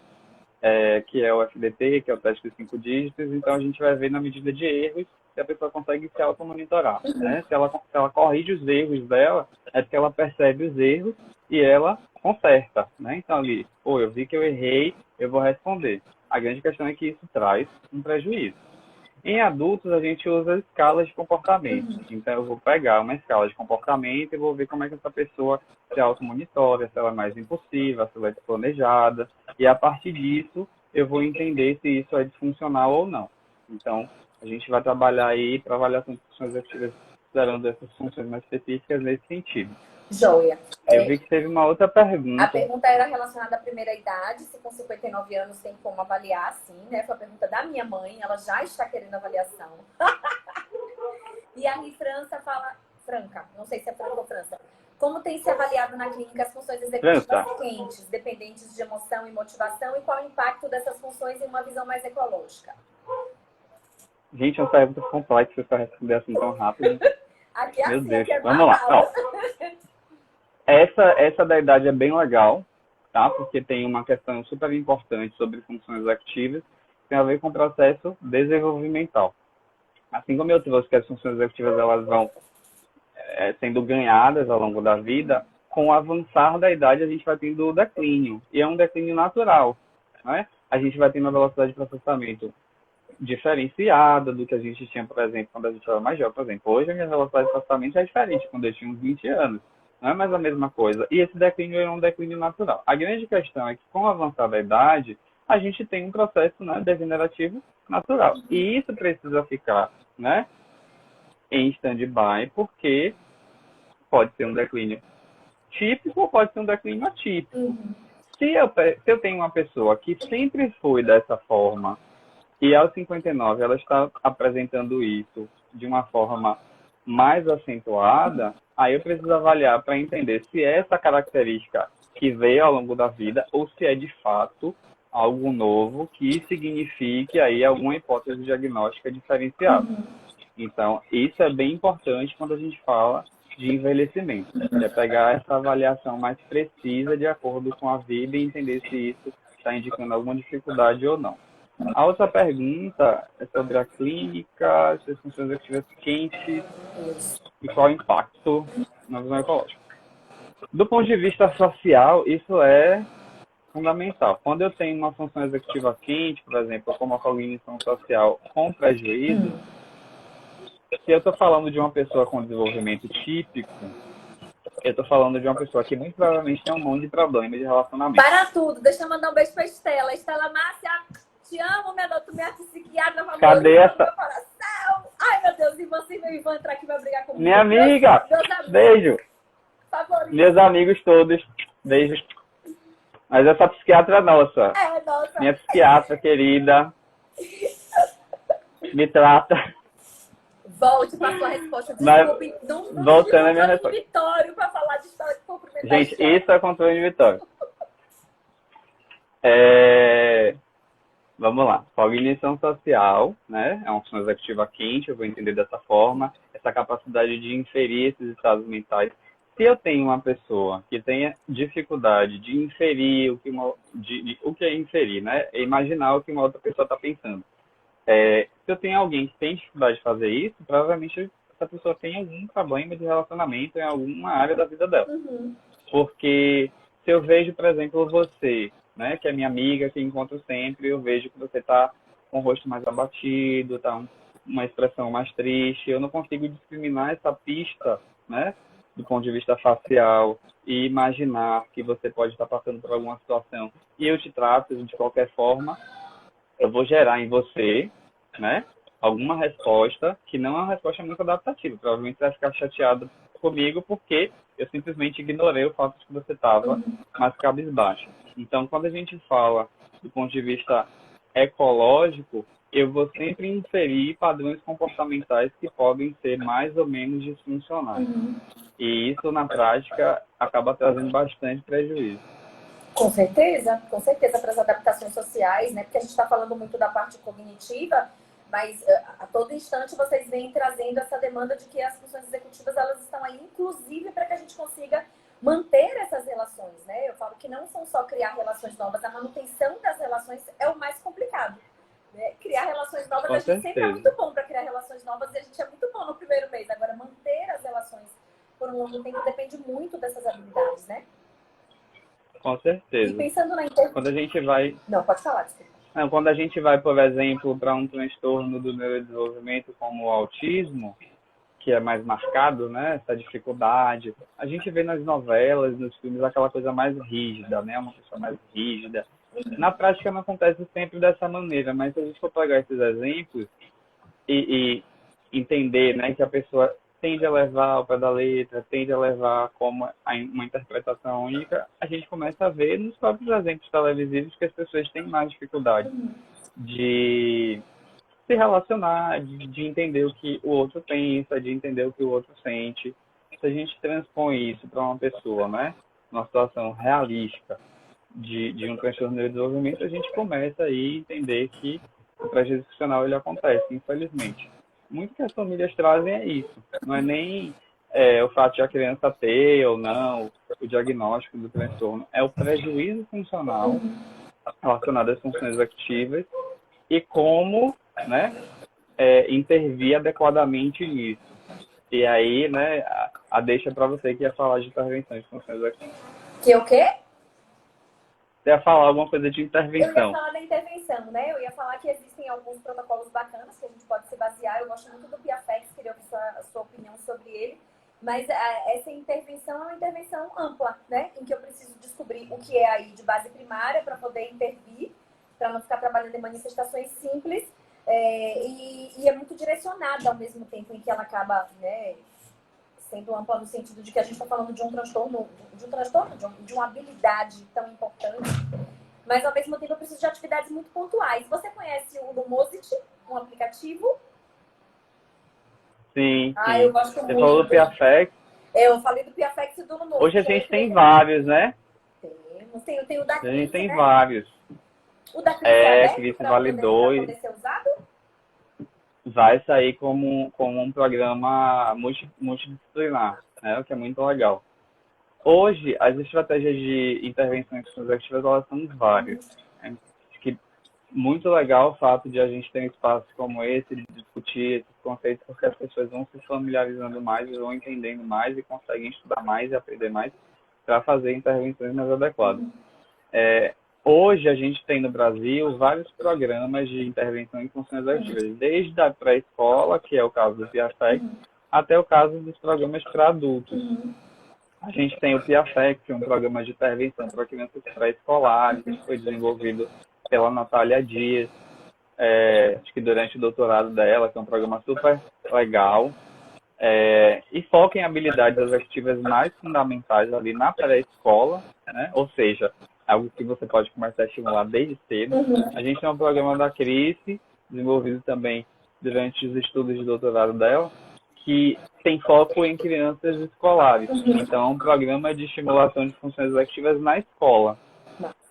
que é o FDT, que é o teste de 5 dígitos. Então a gente vai ver na medida de erros se a pessoa consegue se automonitorar, né? Se ela corrige os erros dela, é porque ela percebe os erros e ela conserta, né? Então ali, eu vi que eu errei, eu vou responder. A grande questão é que isso traz um prejuízo. Em adultos, a gente usa escalas de comportamento. Então, eu vou pegar uma escala de comportamento e vou ver como é que essa pessoa se automonitora, se ela é mais impulsiva, se ela é planejada. E, a partir disso, eu vou entender se isso é disfuncional ou não. Então, a gente vai trabalhar aí para avaliação de funções ativas, considerando essas funções mais específicas nesse sentido. Joia. Eu vi que teve uma outra pergunta. A pergunta era relacionada à primeira idade, se com 59 anos tem como avaliar, sim, né? Foi a pergunta da minha mãe, ela já está querendo avaliação. E a França fala, Franca, não sei se é Franca ou França, como tem se avaliado na clínica as funções executivas quentes, dependentes de emoção e motivação, e qual o impacto dessas funções em uma visão mais ecológica? Gente, é uma pergunta complexa para responder assim tão rápido. Aqui é Meu assim, Deus, é vamos lá. Essa da idade é bem legal, tá? Porque tem uma questão super importante sobre funções executivas, tem a ver com o processo desenvolvimental. Assim como eu trouxe que as funções executivas elas vão sendo ganhadas ao longo da vida, com o avançar da idade a gente vai tendo o declínio, e é um declínio natural, né? A gente vai tendo uma velocidade de processamento diferenciada do que a gente tinha, por exemplo, quando a gente era mais jovem. Por exemplo, hoje a minha velocidade de processamento é diferente, quando eu tinha uns 20 anos. Não é mais a mesma coisa. E esse declínio é um declínio natural. A grande questão é que, com o avançar da idade, a gente tem um processo, né, degenerativo natural. E isso precisa ficar, né, em stand-by, porque pode ser um declínio típico ou pode ser um declínio atípico. Se eu tenho uma pessoa que sempre foi dessa forma e aos 59 ela está apresentando isso de uma forma mais acentuada, aí eu preciso avaliar para entender se é essa característica que veio ao longo da vida ou se é de fato algo novo que signifique aí alguma hipótese diagnóstica diferenciada. Então, isso é bem importante quando a gente fala de envelhecimento. É pegar essa avaliação mais precisa de acordo com a vida e entender se isso está indicando alguma dificuldade ou não. A outra pergunta é sobre a clínica, se as funções executivas quentes e qual o impacto na visão ecológica. Do ponto de vista social, isso é fundamental. Quando eu tenho uma função executiva quente, por exemplo, como a cognição social com prejuízo, se eu estou falando de uma pessoa com desenvolvimento típico, eu estou falando de uma pessoa que muito provavelmente tem um monte de problemas de relacionamento. Para tudo, deixa eu mandar um beijo para Estela. Estela Márcia, te amo, minha doutora, minha psiquiatra, favorita, cadê essa? Meu coração. Ai, meu Deus, e Ivan entrar aqui vai brigar comigo. Minha amiga, beijo. Favorito. Meus amigos todos, beijos. Mas essa psiquiatra é nossa. É, nossa. Minha psiquiatra querida. Me trata. Volte para a sua resposta. Desculpe, voltando à minha resposta. Vitório para falar de história de cumprimento. Gente, isso é controle inibitório. É, Vamos lá. Cognição social, né? É uma função executiva quente, eu vou entender dessa forma. Essa capacidade de inferir esses estados mentais. Se eu tenho uma pessoa que tenha dificuldade de inferir o que é inferir, né? É imaginar o que uma outra pessoa está pensando. Se eu tenho alguém que tem dificuldade de fazer isso, provavelmente essa pessoa tem algum problema de relacionamento em alguma área da vida dela. Uhum. Porque se eu vejo, por exemplo, você, né, que é minha amiga, que encontro sempre, eu vejo que você está com o rosto mais abatido, tá uma expressão mais triste, eu não consigo discriminar essa pista, né, do ponto de vista facial e imaginar que você pode estar passando por alguma situação e eu te trato de qualquer forma, eu vou gerar em você, né, alguma resposta que não é uma resposta muito adaptativa. Provavelmente você vai ficar chateado comigo porque eu simplesmente ignorei o fato de que você estava mais cabisbaixo. Então, quando a gente fala do ponto de vista ecológico, eu vou sempre inferir padrões comportamentais que podem ser mais ou menos disfuncionais. E isso, na prática, acaba trazendo bastante prejuízo. Com certeza para as adaptações sociais, né? Porque a gente está falando muito da parte cognitiva, mas a todo instante vocês vêm trazendo essa demanda de que as funções executivas elas estão aí, inclusive, para que a gente consiga manter essas relações, né? Eu falo que não são só criar relações novas, a manutenção das relações é o mais complicado. Né? Criar relações novas, Com a gente sempre é certeza. muito bom para criar relações novas e a gente é muito bom no primeiro mês. Agora, manter as relações por um longo tempo depende muito dessas habilidades, né? Com E certeza. pensando na Quando a gente vai Não, pode falar, desculpa. Não, quando a gente vai, por exemplo, para um transtorno do neurodesenvolvimento como o autismo, que é mais marcado, né, essa dificuldade, a gente vê nas novelas, nos filmes, aquela coisa mais rígida, né, uma pessoa mais rígida. Na prática não acontece sempre dessa maneira, mas se a gente for pegar esses exemplos e entender, né, que a pessoa tende a levar ao pé da letra, tende a levar como uma interpretação única, a gente começa a ver nos próprios exemplos televisivos que as pessoas têm mais dificuldade de se relacionar, de entender o que o outro pensa, de entender o que o outro sente. Se a gente transpõe isso para uma pessoa, né, numa situação realística de um transtorno de desenvolvimento, a gente começa aí a entender que o prejuízo funcional ele acontece, infelizmente. Muito que as famílias trazem é isso. Não é nem o fato de a criança ter ou não o diagnóstico do transtorno. É o prejuízo funcional relacionado às funções ativas e como, né, intervir adequadamente nisso. E aí, né, a deixa para você que ia falar de intervenção de funções ativas. Que o quê? Você ia falar alguma coisa de Eu ia intervenção. falar da intervenção, né? Eu ia falar que existem alguns protocolos bacanas que a gente pode se basear. Eu gosto muito do Piafex, queria ouvir a sua opinião sobre ele. Mas essa intervenção é uma intervenção ampla, né? Em que eu preciso descobrir o que é aí de base primária para poder intervir, para não ficar trabalhando em manifestações simples. E é muito direcionada ao mesmo tempo em que ela acaba, né, sendo ampla no sentido de que a gente está falando de um transtorno, de uma habilidade tão importante, mas ao mesmo tempo eu preciso de atividades muito pontuais. Você conhece o Lumosity, um aplicativo? Sim, Ah, sim. eu gosto Você muito. falou do Piafex. Eu falei do Piafex e do Lumosity. Hoje a gente tem vários, né? Tem o da A Cris, gente tem né? vários. O da Cris é aberto Cris para validou poder ser usado? vai sair como um programa multidisciplinar, né? O que é muito legal. Hoje, as estratégias de intervenção em funções ativas, elas são várias. Acho que muito legal o fato de a gente ter um espaço como esse, de discutir esses conceitos, porque as pessoas vão se familiarizando mais, vão entendendo mais e conseguem estudar mais e aprender mais para fazer intervenções mais adequadas. Hoje, a gente tem no Brasil vários programas de intervenção em funções ativas, desde a pré-escola, que é o caso do Piafex, até o caso dos programas para adultos. A gente tem o Piafex, que é um programa de intervenção para crianças pré-escolares, que foi desenvolvido pela Natália Dias, acho que durante o doutorado dela, que é um programa super legal, e foca em habilidades executivas mais fundamentais ali na pré-escola, né? Ou seja, algo que você pode começar a estimular desde cedo. A gente tem um programa da Cris, desenvolvido também durante os estudos de doutorado dela, que tem foco em crianças escolares. Então, é um programa de estimulação de funções executivas na escola.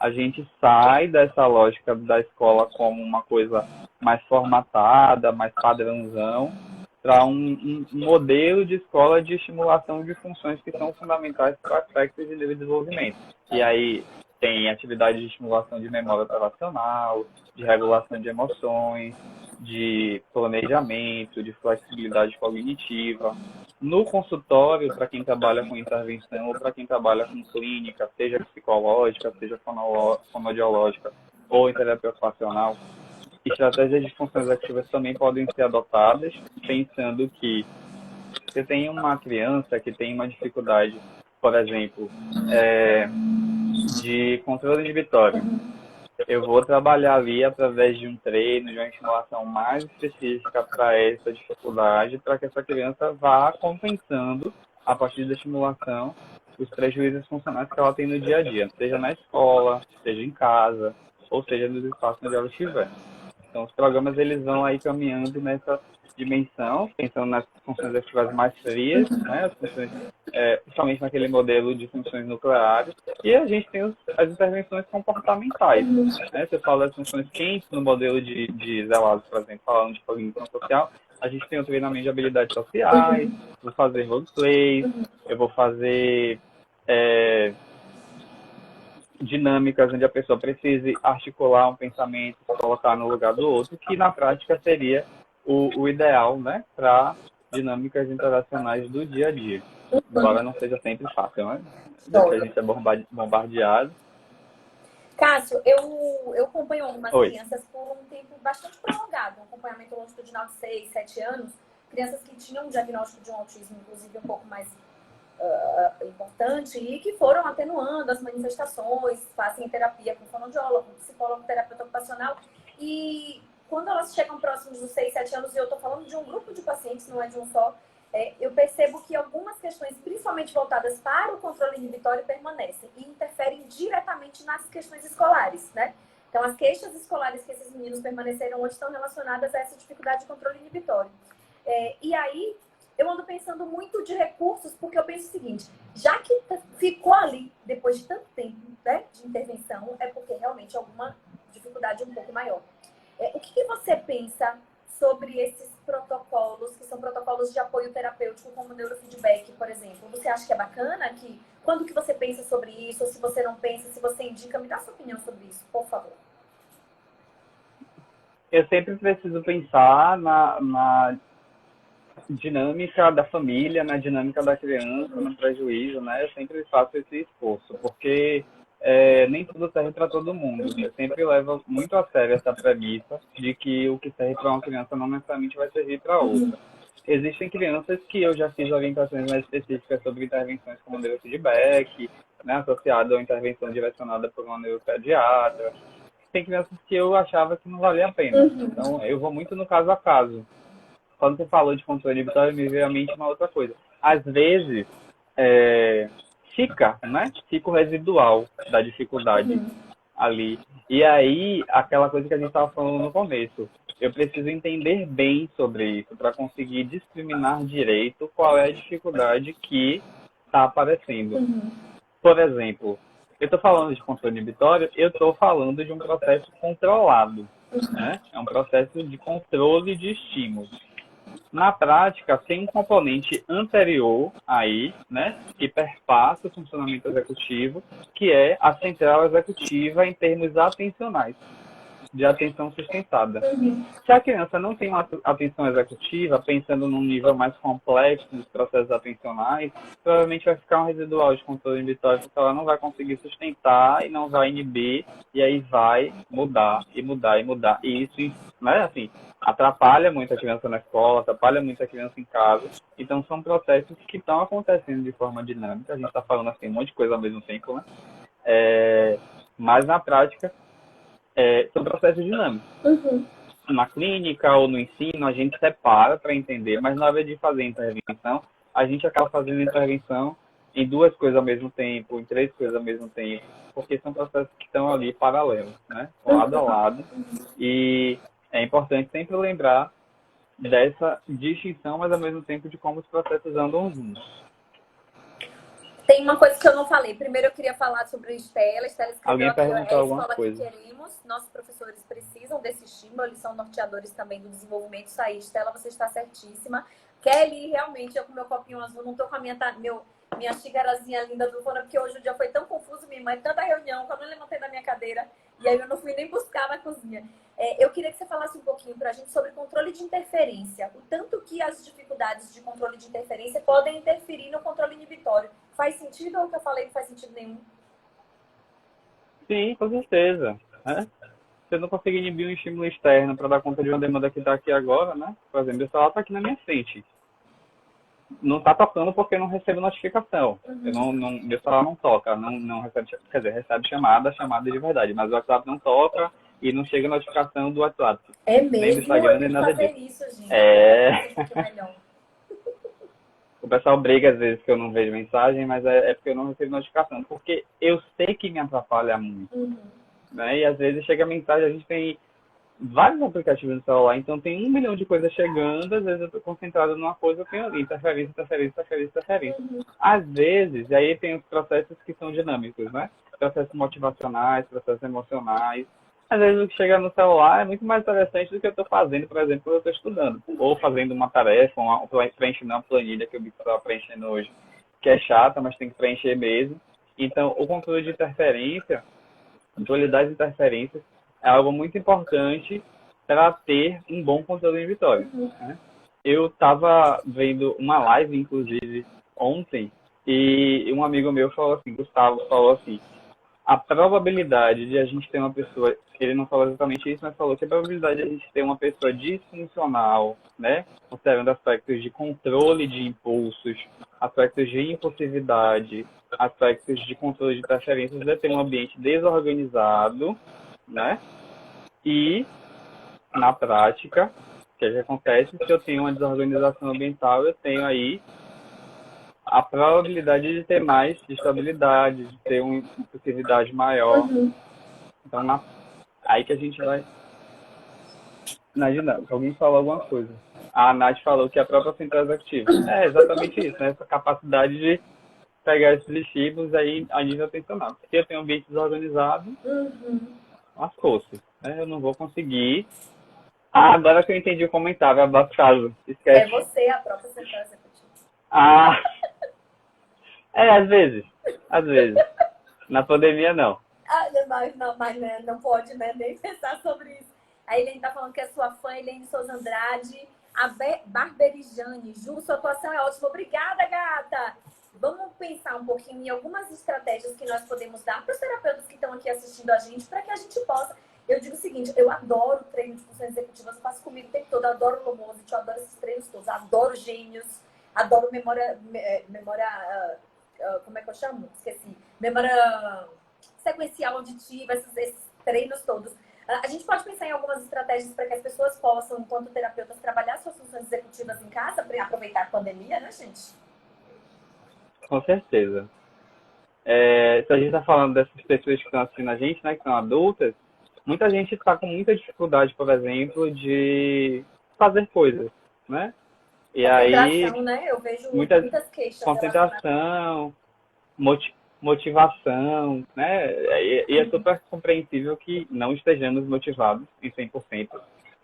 a gente sai dessa lógica da escola como uma coisa mais formatada, mais padrãozão, para um modelo de escola de estimulação de funções que são fundamentais para aspectos de desenvolvimento. E aí tem atividade de estimulação de memória operacional, de regulação de emoções, de planejamento, de flexibilidade cognitiva. No consultório, para quem trabalha com intervenção ou para quem trabalha com clínica, seja psicológica, seja fonoaudiológica ou em terapia ocupacional, estratégias de funções ativas também podem ser adotadas, pensando que você tem uma criança que tem uma dificuldade, por exemplo, de controle inibitório. Eu vou trabalhar ali através de um treino, de uma estimulação mais específica para essa dificuldade, para que essa criança vá compensando, a partir da estimulação, os prejuízos funcionais que ela tem no dia a dia, seja na escola, seja em casa, ou seja nos espaços onde ela estiver. Então, os programas eles vão aí caminhando nessa dimensão, pensando nas funções ativas mais frias, né, as funções, principalmente naquele modelo de funções nucleares, e a gente tem as intervenções comportamentais. Né? Você fala das funções quentes no modelo de Zelados, por exemplo, falando de cognição social, a gente tem o treinamento de habilidades sociais, vou fazer roleplay, eu vou fazer dinâmicas onde a pessoa precise articular um pensamento, se colocar no lugar do outro, que na prática seria o ideal, né, para dinâmicas interacionais do dia a dia. Embora não seja sempre fácil, né? Porque a gente é bombardeado. Cássio, eu acompanho algumas crianças por um tempo bastante prolongado, um acompanhamento longitudinal de 6, 7 anos, crianças que tinham um diagnóstico de um autismo, inclusive, um pouco mais importante e que foram atenuando as manifestações, fazem terapia com fonoaudiólogo, com psicólogo, terapeuta ocupacional. E quando elas chegam próximos dos 6, 7 anos, e eu estou falando de um grupo de pacientes, não é de um só, eu percebo que algumas questões, principalmente voltadas para o controle inibitório, permanecem e interferem diretamente nas questões escolares, né? Então, as queixas escolares que esses meninos permaneceram hoje estão relacionadas a essa dificuldade de controle inibitório. E aí, eu ando pensando muito de recursos, porque eu penso o seguinte, já que ficou ali, depois de tanto tempo, né, de intervenção, é porque realmente alguma dificuldade um pouco maior. O que você pensa sobre esses protocolos, que são protocolos de apoio terapêutico, como o neurofeedback, por exemplo? Você acha que é bacana? Quando que você pensa sobre isso? Ou se você não pensa, se você indica, me dá sua opinião sobre isso, por favor. Eu sempre preciso pensar na dinâmica da família, na dinâmica da criança, no prejuízo, né? Eu sempre faço esse esforço, porque nem tudo serve para todo mundo. Eu sempre levo muito a sério essa premissa de que o que serve para uma criança não necessariamente vai servir para outra. Existem crianças que eu já fiz orientações mais específicas sobre intervenções como neurofeedback, né, associado a intervenção direcionada por uma neuropediatra. Tem crianças que eu achava que não valia a pena. Então, eu vou muito no caso a caso. Quando você falou de controle inibitório, me veio à mente uma outra coisa. Às vezes, fica o residual da dificuldade ali. E aí, aquela coisa que a gente estava falando no começo. Eu preciso entender bem sobre isso para conseguir discriminar direito qual é a dificuldade que está aparecendo. Por exemplo, eu estou falando de controle inibitório, eu estou falando de um processo controlado. Né? É um processo de controle de estímulos. Na prática, tem um componente anterior aí, né, que perpassa o funcionamento executivo, que é a central executiva em termos atencionais, de atenção sustentada. Se a criança não tem uma atenção executiva, pensando num nível mais complexo dos processos atencionais, provavelmente vai ficar um residual de controle inibitório, porque ela não vai conseguir sustentar e não vai inibir, e aí vai mudar, e mudar, e mudar. E isso, né, assim, atrapalha muito a criança na escola, atrapalha muito a criança em casa. Então, são processos que estão acontecendo de forma dinâmica. A gente está falando assim um monte de coisa ao mesmo tempo, né? Mas, na prática, são processos dinâmicos. Na clínica ou no ensino, a gente separa para entender, mas na hora de fazer intervenção, a gente acaba fazendo intervenção em 2 coisas ao mesmo tempo, em 3 coisas ao mesmo tempo, porque são processos que estão ali paralelos, né? Lado a lado. E é importante sempre lembrar dessa distinção, mas ao mesmo tempo de como os processos andam juntos. tem uma coisa que eu não falei. Primeiro eu queria falar sobre a Estela. A Estela escreveu Alguém aqui, é perguntou a alguma escola que coisa. queremos. Nossos professores precisam desse estímulo, eles são norteadores também do desenvolvimento. Isso aí, Estela, você está certíssima. Kelly, realmente, eu com meu copinho azul, não tô com a minha xícarazinha linda do fora, porque hoje o dia foi tão confuso, minha mãe, tanta reunião, que eu não levantei da minha cadeira, e aí eu não fui nem buscar na cozinha. Eu queria que você falasse um pouquinho pra gente sobre controle de interferência. O tanto que as dificuldades de controle de interferência podem interferir no controle inibitório. Faz sentido ou o que eu falei não faz sentido nenhum? Sim, com certeza. Né? Você não consegue inibir um estímulo externo para dar conta de uma demanda que está aqui agora, né? Por exemplo, o celular está aqui na minha frente. Não está tocando porque eu não recebo notificação. Meu celular não toca, não recebe, quer dizer, recebe chamada de verdade, mas o WhatsApp não toca e não chega notificação do WhatsApp. É Nem do mesmo? Instagram, Eu nem tenho que nada fazer disso. isso, gente. É, Pra ser melhor. o pessoal briga às vezes que eu não vejo mensagem, mas é porque eu não recebo notificação. Porque eu sei que me atrapalha muito. Né? E às vezes chega a mensagem, a gente tem vários aplicativos no celular, então tem 1 milhão de coisas chegando, às vezes eu estou concentrado numa coisa, eu tenho ali interferência. Às vezes, e aí tem os processos que são dinâmicos, né? Processos motivacionais, processos emocionais. Às vezes o que chega no celular é muito mais interessante do que eu estou fazendo, por exemplo, quando eu estou estudando. Ou fazendo uma tarefa, preenchendo uma planilha que eu vi que estava preenchendo hoje, que é chata, mas tem que preencher mesmo. Então, o controle de interferência, dualidade de interferências, é algo muito importante para ter um bom controle inibitório. Né? Eu estava vendo uma live, inclusive, ontem, e um amigo meu falou assim, Gustavo, falou assim, a probabilidade de a gente ter uma pessoa, ele não falou exatamente isso, mas falou que a probabilidade de a gente ter uma pessoa disfuncional, né, considerando aspectos de controle de impulsos, aspectos de impulsividade, aspectos de controle de interferências, é ter um ambiente desorganizado, né, e, na prática, o que acontece? Se eu tenho uma desorganização ambiental, eu tenho aí a probabilidade de ter mais estabilidade, de ter uma impulsividade maior. Então, aí que a gente vai na dinâmica. Alguém falou alguma coisa. A Nath falou que a própria central executiva. É exatamente isso, né? Essa capacidade de pegar esses estímulos aí a nível atencional. Se eu tenho um ambiente desorganizado, lascou-se. Né? Eu não vou conseguir. Ah, agora que eu entendi o comentário, abafado. É Esquece. você a própria central executiva. Ah, às vezes. Às vezes. Na pandemia, não. Mas não pode, né, nem pensar sobre isso. A Helene tá falando que é sua fã, Helene Souza Andrade. A Barberijane, Ju, sua atuação é ótima. Obrigada, gata! Vamos pensar um pouquinho em algumas estratégias que nós podemos dar para os terapeutas que estão aqui assistindo a gente, para que a gente possa... Eu digo o seguinte, eu adoro treino de funções executivas, eu faço comigo o tempo todo, eu adoro Lomosity, eu adoro esses treinos todos, adoro Gênios, adoro memória como é que eu chamo? Esqueci. Memória sequencial auditiva, esses treinos todos. A gente pode pensar em algumas estratégias para que as pessoas possam, enquanto terapeutas, trabalhar suas funções executivas em casa para aproveitar a pandemia, né, gente? Com certeza. Se a gente está falando dessas pessoas que estão assistindo a gente, né, que são adultas, muita gente está com muita dificuldade, por exemplo, de fazer coisas, né? E aí, né? Eu vejo muitas queixas. concentração, motivação, né? E é super compreensível que não estejamos motivados em 100%,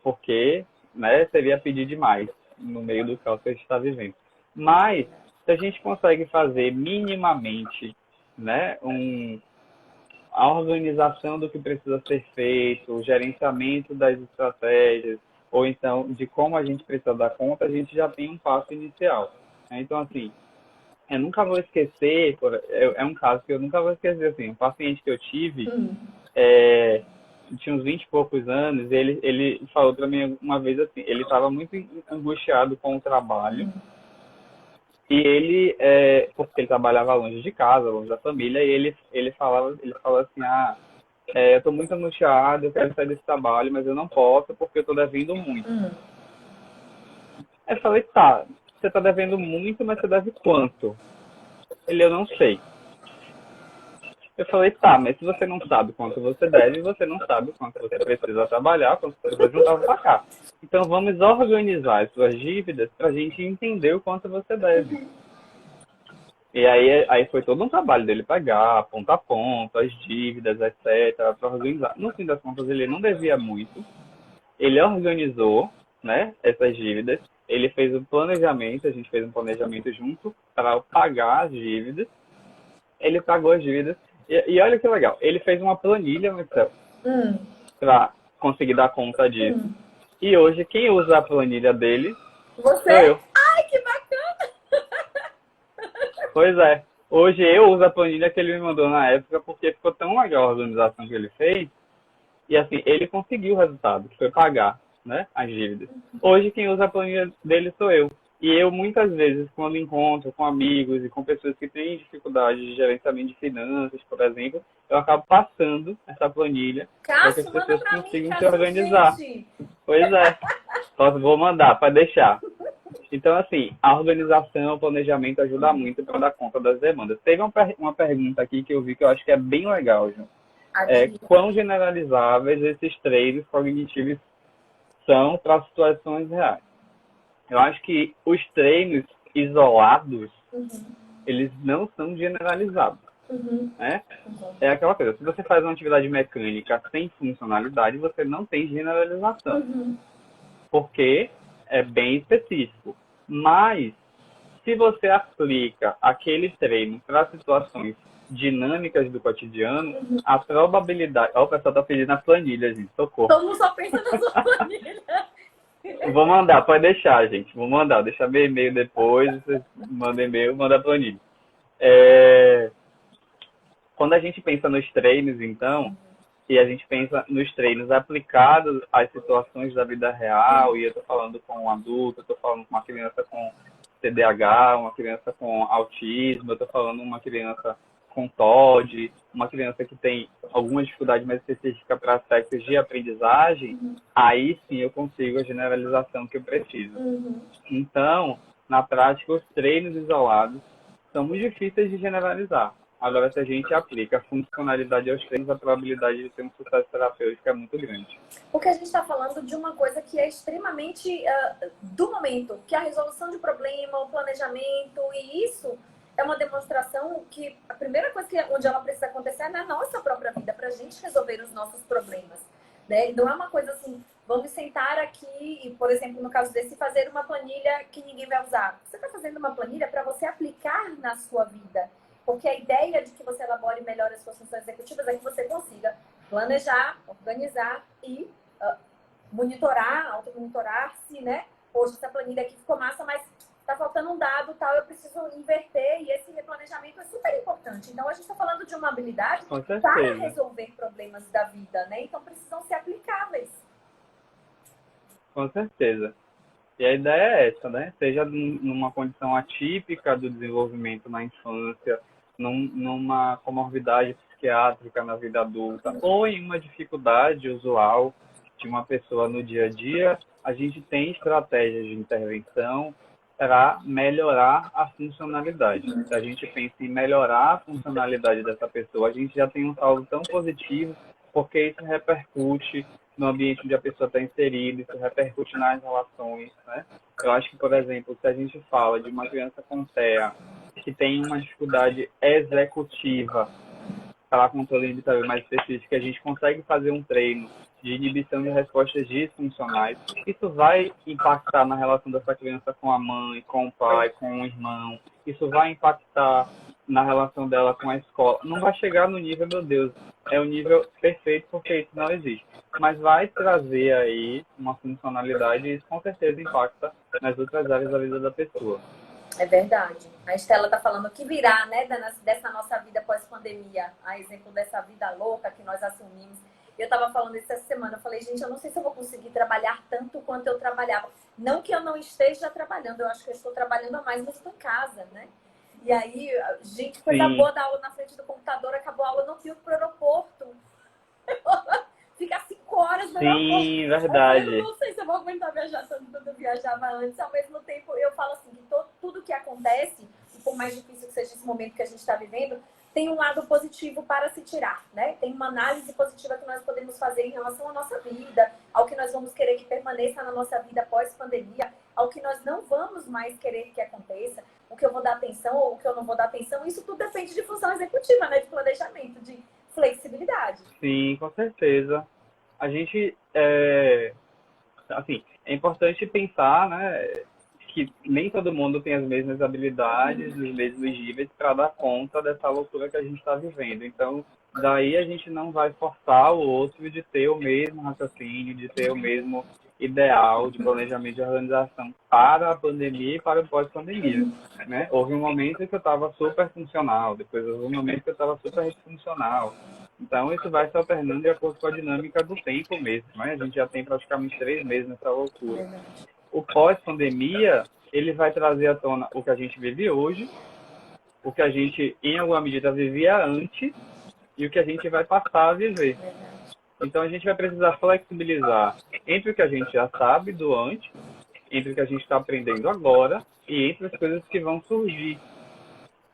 porque, né, seria pedir demais no meio do caos que a gente está vivendo. Mas, se a gente consegue fazer minimamente, né, a organização do que precisa ser feito, o gerenciamento das estratégias, ou então de como a gente precisa dar conta, a gente já tem um passo inicial. Então, assim, eu nunca vou esquecer, é um caso que eu nunca vou esquecer, assim, um paciente que eu tive, tinha uns 20 e poucos anos, ele falou para mim uma vez assim, ele estava muito angustiado com o trabalho, e ele, porque ele trabalhava longe de casa, longe da família, e ele falou assim, eu estou muito angustiado, eu quero sair desse trabalho, mas eu não posso porque eu estou devendo muito. Aí eu falei, tá, você está devendo muito, mas você deve quanto? Eu não sei. Eu falei, tá, mas se você não sabe quanto você deve, você não sabe quanto você precisa trabalhar, quanto você precisa juntar para cá. Então vamos organizar as suas dívidas para a gente entender o quanto você deve. E aí foi todo um trabalho dele pegar, ponto a ponto, as dívidas, etc, para organizar. No fim das contas, ele não devia muito. Ele organizou, né, essas dívidas. Ele fez um planejamento, a gente fez um planejamento junto para pagar as dívidas. Ele pagou as dívidas. E olha que legal, ele fez uma planilha no Excel Hum, para conseguir dar conta disso. E hoje, quem usa a planilha dele Você? sou eu. Ai, que bacana! Pois é. Hoje eu uso a planilha que ele me mandou na época porque ficou tão legal a organização que ele fez. E assim, ele conseguiu o resultado, que foi pagar, né, as dívidas. Hoje quem usa a planilha dele sou eu. E eu muitas vezes, quando encontro com amigos e com pessoas que têm dificuldade de gerenciamento de finanças, por exemplo, eu acabo passando essa planilha para que as Cássio, manda pessoas pra mim, consigam se Cássio, organizar. urgente. Pois é. Vou mandar, para deixar. Então, assim, a organização, o planejamento ajuda muito para dar conta das demandas. Teve uma pergunta aqui que eu vi que eu acho que é bem legal, João. Quão generalizáveis esses treinos cognitivos são para situações reais? Eu acho que os treinos isolados, eles não são generalizados, né? É aquela coisa, se você faz uma atividade mecânica sem funcionalidade, você não tem generalização, porque é bem específico. Mas, se você aplica aquele treino para situações dinâmicas do cotidiano, a probabilidade... Ó, o pessoal tá pedindo a planilha, gente, socorro. Todo mundo só pensa na sua planilha. Vou mandar, pode deixar, gente. Vou mandar, deixar meu e-mail depois, vocês mandam e-mail, manda a planilha. Quando a gente pensa nos treinos, então, e a gente pensa nos treinos aplicados às situações da vida real, e eu estou falando com um adulto, eu estou falando com uma criança com TDAH, uma criança com autismo, eu estou falando uma criança com TOD, uma criança que tem alguma dificuldade mais específica para aspectos de aprendizagem, aí sim eu consigo a generalização que eu preciso. Então, na prática, os treinos isolados são muito difíceis de generalizar. Agora, se a gente aplica a funcionalidade aos treinos, a probabilidade de ter um sucesso terapêutico é muito grande. Porque a gente está falando de uma coisa que é extremamente do momento, que é a resolução de problema, o planejamento, e isso é uma demonstração que a primeira coisa onde ela precisa acontecer é na nossa própria vida, para a gente resolver os nossos problemas. Né? Não é uma coisa assim, vamos sentar aqui e, por exemplo, no caso desse, fazer uma planilha que ninguém vai usar. Você está fazendo uma planilha para você aplicar na sua vida. Porque a ideia de que você elabore melhor as suas funções executivas é que você consiga planejar, organizar e monitorar, automonitorar-se, né? Poxa, essa planilha aqui ficou massa, mas tá faltando um dado, tal, eu preciso inverter, e esse replanejamento é super importante. Então, a gente está falando de uma habilidade para resolver problemas da vida, né? Então, precisam ser aplicáveis. Com certeza. E a ideia é essa, né? Seja numa condição atípica do desenvolvimento na infância, numa comorbidade psiquiátrica na vida adulta, ou em uma dificuldade usual de uma pessoa no dia a dia, a gente tem estratégias de intervenção para melhorar a funcionalidade. Se a gente pensa em melhorar a funcionalidade dessa pessoa, a gente já tem um saldo tão positivo, porque isso repercute no ambiente onde a pessoa está inserida, isso repercute nas relações, né? Eu acho que, por exemplo, se a gente fala de uma criança com TEA que tem uma dificuldade executiva para controle inibitório mais específico, a gente consegue fazer um treino de inibição de respostas disfuncionais. Isso vai impactar na relação dessa criança com a mãe, com o pai, com o irmão. Isso vai impactar na relação dela com a escola. Não vai chegar no nível, meu Deus, é o nível perfeito porque isso não existe. Mas vai trazer aí uma funcionalidade e isso com certeza impacta nas outras áreas da vida da pessoa. É verdade. A Estela está falando que virá, né, dessa nossa vida pós-pandemia, a exemplo dessa vida louca que nós assumimos. Eu estava falando isso essa semana, eu falei, gente, eu não sei se eu vou conseguir trabalhar tanto quanto eu trabalhava. Não que eu não esteja trabalhando, eu acho que eu estou trabalhando a mais, mas estou em casa, né? E aí, gente, coisa boa da aula na frente do computador, acabou a aula, eu não fui pro aeroporto. Ficar 5 horas no aeroporto. Sim, verdade. Eu não sei se eu vou aguentar viajar tanto quanto eu viajava antes. Ao mesmo tempo, eu falo assim, que tudo que acontece, e por mais difícil que seja esse momento que a gente está vivendo, tem um lado positivo para se tirar, né? Tem uma análise positiva que nós podemos fazer em relação à nossa vida, ao que nós vamos querer que permaneça na nossa vida pós-pandemia, ao que nós não vamos mais querer que aconteça. o que eu vou dar atenção ou o que eu não vou dar atenção. Isso tudo depende de função executiva, né? De planejamento, de flexibilidade. Sim, com certeza. A gente, assim, é importante pensar, né, que nem todo mundo tem as mesmas habilidades, os mesmos níveis para dar conta dessa loucura que a gente está vivendo. Então, daí a gente não vai forçar o outro de ter o mesmo raciocínio, de ter o mesmo ideal de planejamento de organização para a pandemia e para o pós-pandemia, né? Houve um momento em que eu estava super funcional, depois houve um momento que eu estava super disfuncional. Então, isso vai se alternando de acordo com a dinâmica do tempo mesmo, né? A gente já tem praticamente 3 meses nessa loucura. O pós-pandemia, ele vai trazer à tona o que a gente vive hoje, o que a gente, em alguma medida, vivia antes e o que a gente vai passar a viver. Então, a gente vai precisar flexibilizar entre o que a gente já sabe do antes, entre o que a gente está aprendendo agora e entre as coisas que vão surgir.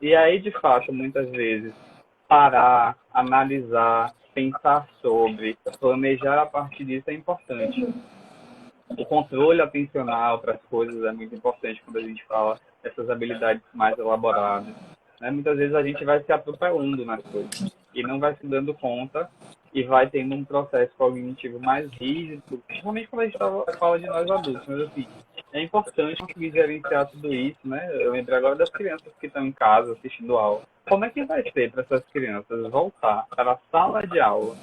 E aí, de fato, muitas vezes, parar, analisar, pensar sobre, planejar a partir disso é importante. O controle atencional para as coisas é muito importante quando a gente fala dessas habilidades mais elaboradas, né? Muitas vezes a gente vai se atropelando nas coisas e não vai se dando conta e vai tendo um processo cognitivo mais rígido, principalmente quando a gente fala de nós adultos. Mas, assim, é importante conseguir gerenciar tudo isso, né? Eu lembro agora das crianças que estão em casa assistindo aula. Como é que vai ser para essas crianças voltar para a sala de aula,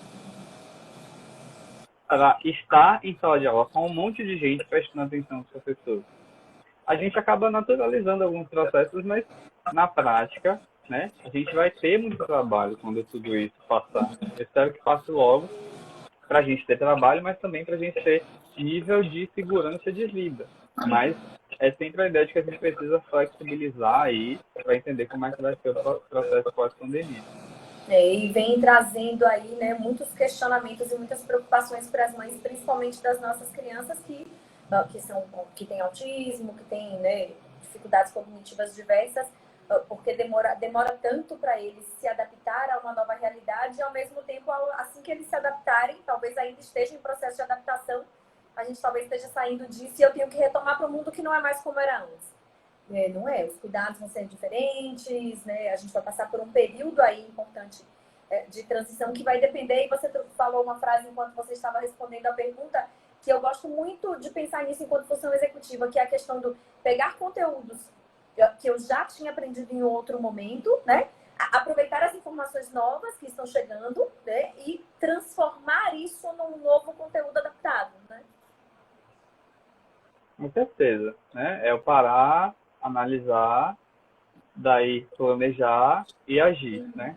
para estar em sala de aula com um monte de gente prestando atenção aos professores? A gente acaba naturalizando alguns processos, mas na prática, né, a gente vai ter muito trabalho quando tudo isso passar. Eu espero que passe logo para a gente ter trabalho, mas também para a gente ter nível de segurança de vida. Mas é sempre a ideia de que a gente precisa flexibilizar aí para entender como é que vai ser o processo pós-pandemia. E vem trazendo aí, né, muitos questionamentos e muitas preocupações para as mães, principalmente das nossas crianças que têm autismo, que têm, né, dificuldades cognitivas diversas, porque demora tanto para eles se adaptar a uma nova realidade e, ao mesmo tempo, assim que eles se adaptarem, talvez ainda estejam em processo de adaptação, a gente talvez esteja saindo disso e eu tenho que retomar para o mundo que não é mais como era antes. Não é? Os cuidados vão ser diferentes, né? A gente vai passar por um período aí importante de transição que vai depender, e você falou uma frase enquanto você estava respondendo a pergunta, que eu gosto muito de pensar nisso enquanto função executiva, que é a questão do pegar conteúdos que eu já tinha aprendido em outro momento, né? Aproveitar as informações novas que estão chegando, né? E transformar isso num novo conteúdo adaptado, né? Com certeza, né? É o parar, analisar, daí planejar e agir, né?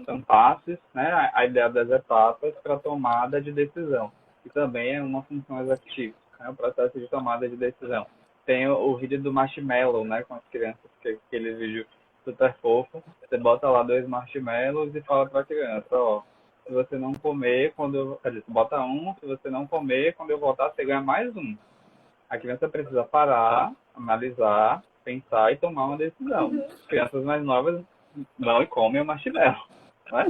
São passos, né? A ideia das etapas para tomada de decisão, que também é uma função executiva, né? O processo de tomada de decisão. Tem o vídeo do marshmallow, né? Com as crianças, aquele vídeo super fofo. Você bota lá 2 marshmallows e fala para a criança, ó, se você não comer, quer dizer, você bota um, se você não comer, quando eu voltar, você ganha mais um. A criança precisa parar, analisar, pensar e tomar uma decisão. Crianças mais novas vão e comem o marshmallow, né?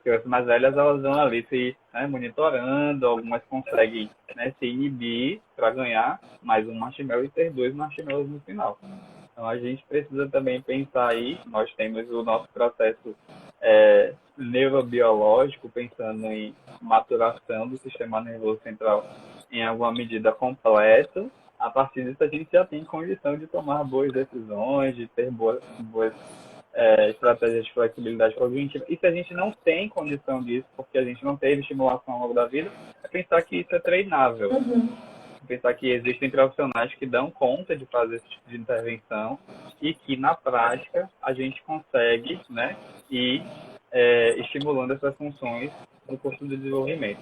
Crianças mais velhas, elas vão ali se, né, monitorando, algumas conseguem, né, se inibir para ganhar mais um marshmallow e ter 2 marshmallows no final. Então a gente precisa também pensar aí, nós temos o nosso processo neurobiológico, pensando em maturação do sistema nervoso central em alguma medida completo. A partir disso a gente já tem condição de tomar boas decisões, de ter boas estratégias de flexibilidade cognitiva. E se a gente não tem condição disso, porque a gente não teve estimulação ao longo da vida, é pensar que isso é treinável. Pensar que existem profissionais que dão conta de fazer esse tipo de intervenção e que, na prática, a gente consegue, né, ir estimulando essas funções no curso de desenvolvimento.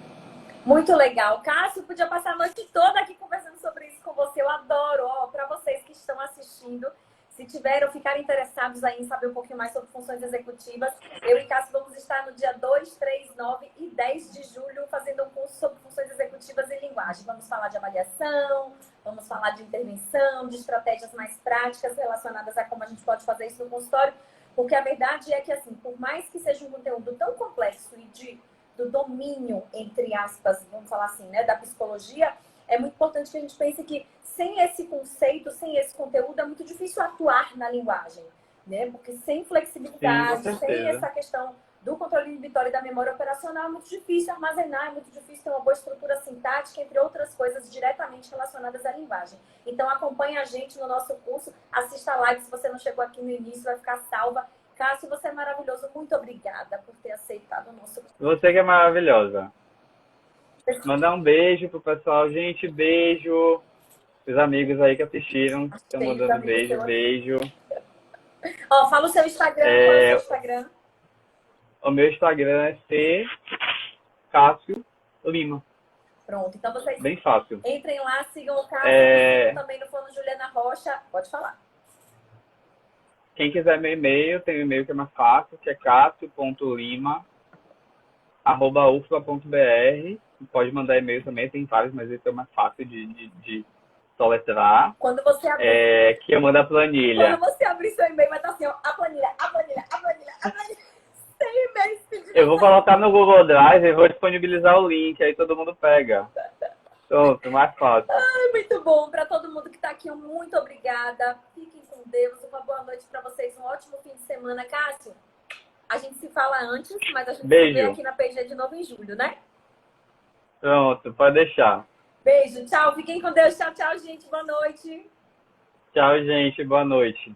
Muito legal. Cássio, podia passar a noite toda aqui conversando sobre isso com você. Eu adoro. Para vocês que estão assistindo, se tiverem ou ficarem interessados aí em saber um pouquinho mais sobre funções executivas, eu e Cássio vamos estar no dia 2, 3, 9 e 10 de julho fazendo um curso sobre funções executivas e linguagem. Vamos falar de avaliação, vamos falar de intervenção, de estratégias mais práticas relacionadas a como a gente pode fazer isso no consultório, porque a verdade é que, assim, por mais que seja um conteúdo tão complexo e do domínio, entre aspas, vamos falar assim, né, da psicologia, é muito importante que a gente pense que sem esse conceito, sem esse conteúdo, é muito difícil atuar na linguagem, né? Porque sem Sim, com flexibilidade, sem certeza. essa questão do controle inibitório e da memória operacional, é muito difícil armazenar, é muito difícil ter uma boa estrutura sintática, entre outras coisas diretamente relacionadas à linguagem. Então, acompanhe a gente no nosso curso, assista a live, se você não chegou aqui no início, vai ficar salva. Cássio, você é maravilhoso, muito obrigada por ter aceitado o nosso curso. Você que é maravilhosa. Mandar um beijo pro pessoal. Gente, beijo. Os amigos aí que assistiram, estão Beijos, mandando amigos, beijo, beijo. Ó, fala o seu Instagram, qual é o seu Instagram? O meu Instagram é C Cássio Lima. Pronto, então vocês Bem fácil. entrem lá, sigam o Cássio, sigam também no Fono Juliana Rocha. Pode falar. Quem quiser meu e-mail, tem um e-mail que é mais fácil, que é cassio.lima@ufla.br. Pode mandar e-mail também, tem vários, mas esse é o mais fácil de soletrar. Quando você abrir, que eu mando a planilha. quando você abrir seu e-mail, vai estar assim, ó, a planilha. 100 e-mails pedindo. Eu vou colocar no Google Drive e vou disponibilizar o link, aí todo mundo pega. Pronto, mais fácil. Muito bom. Para todo mundo que está aqui, muito obrigada. Fiquem com Deus. Uma boa noite para vocês. Um ótimo fim de semana. Cássio, a gente se fala antes, mas a gente se vê aqui na PG de novo em julho, né? Pronto, pode deixar. Beijo, tchau. Fiquem com Deus. Tchau, tchau, gente. Boa noite. Tchau, gente. Boa noite.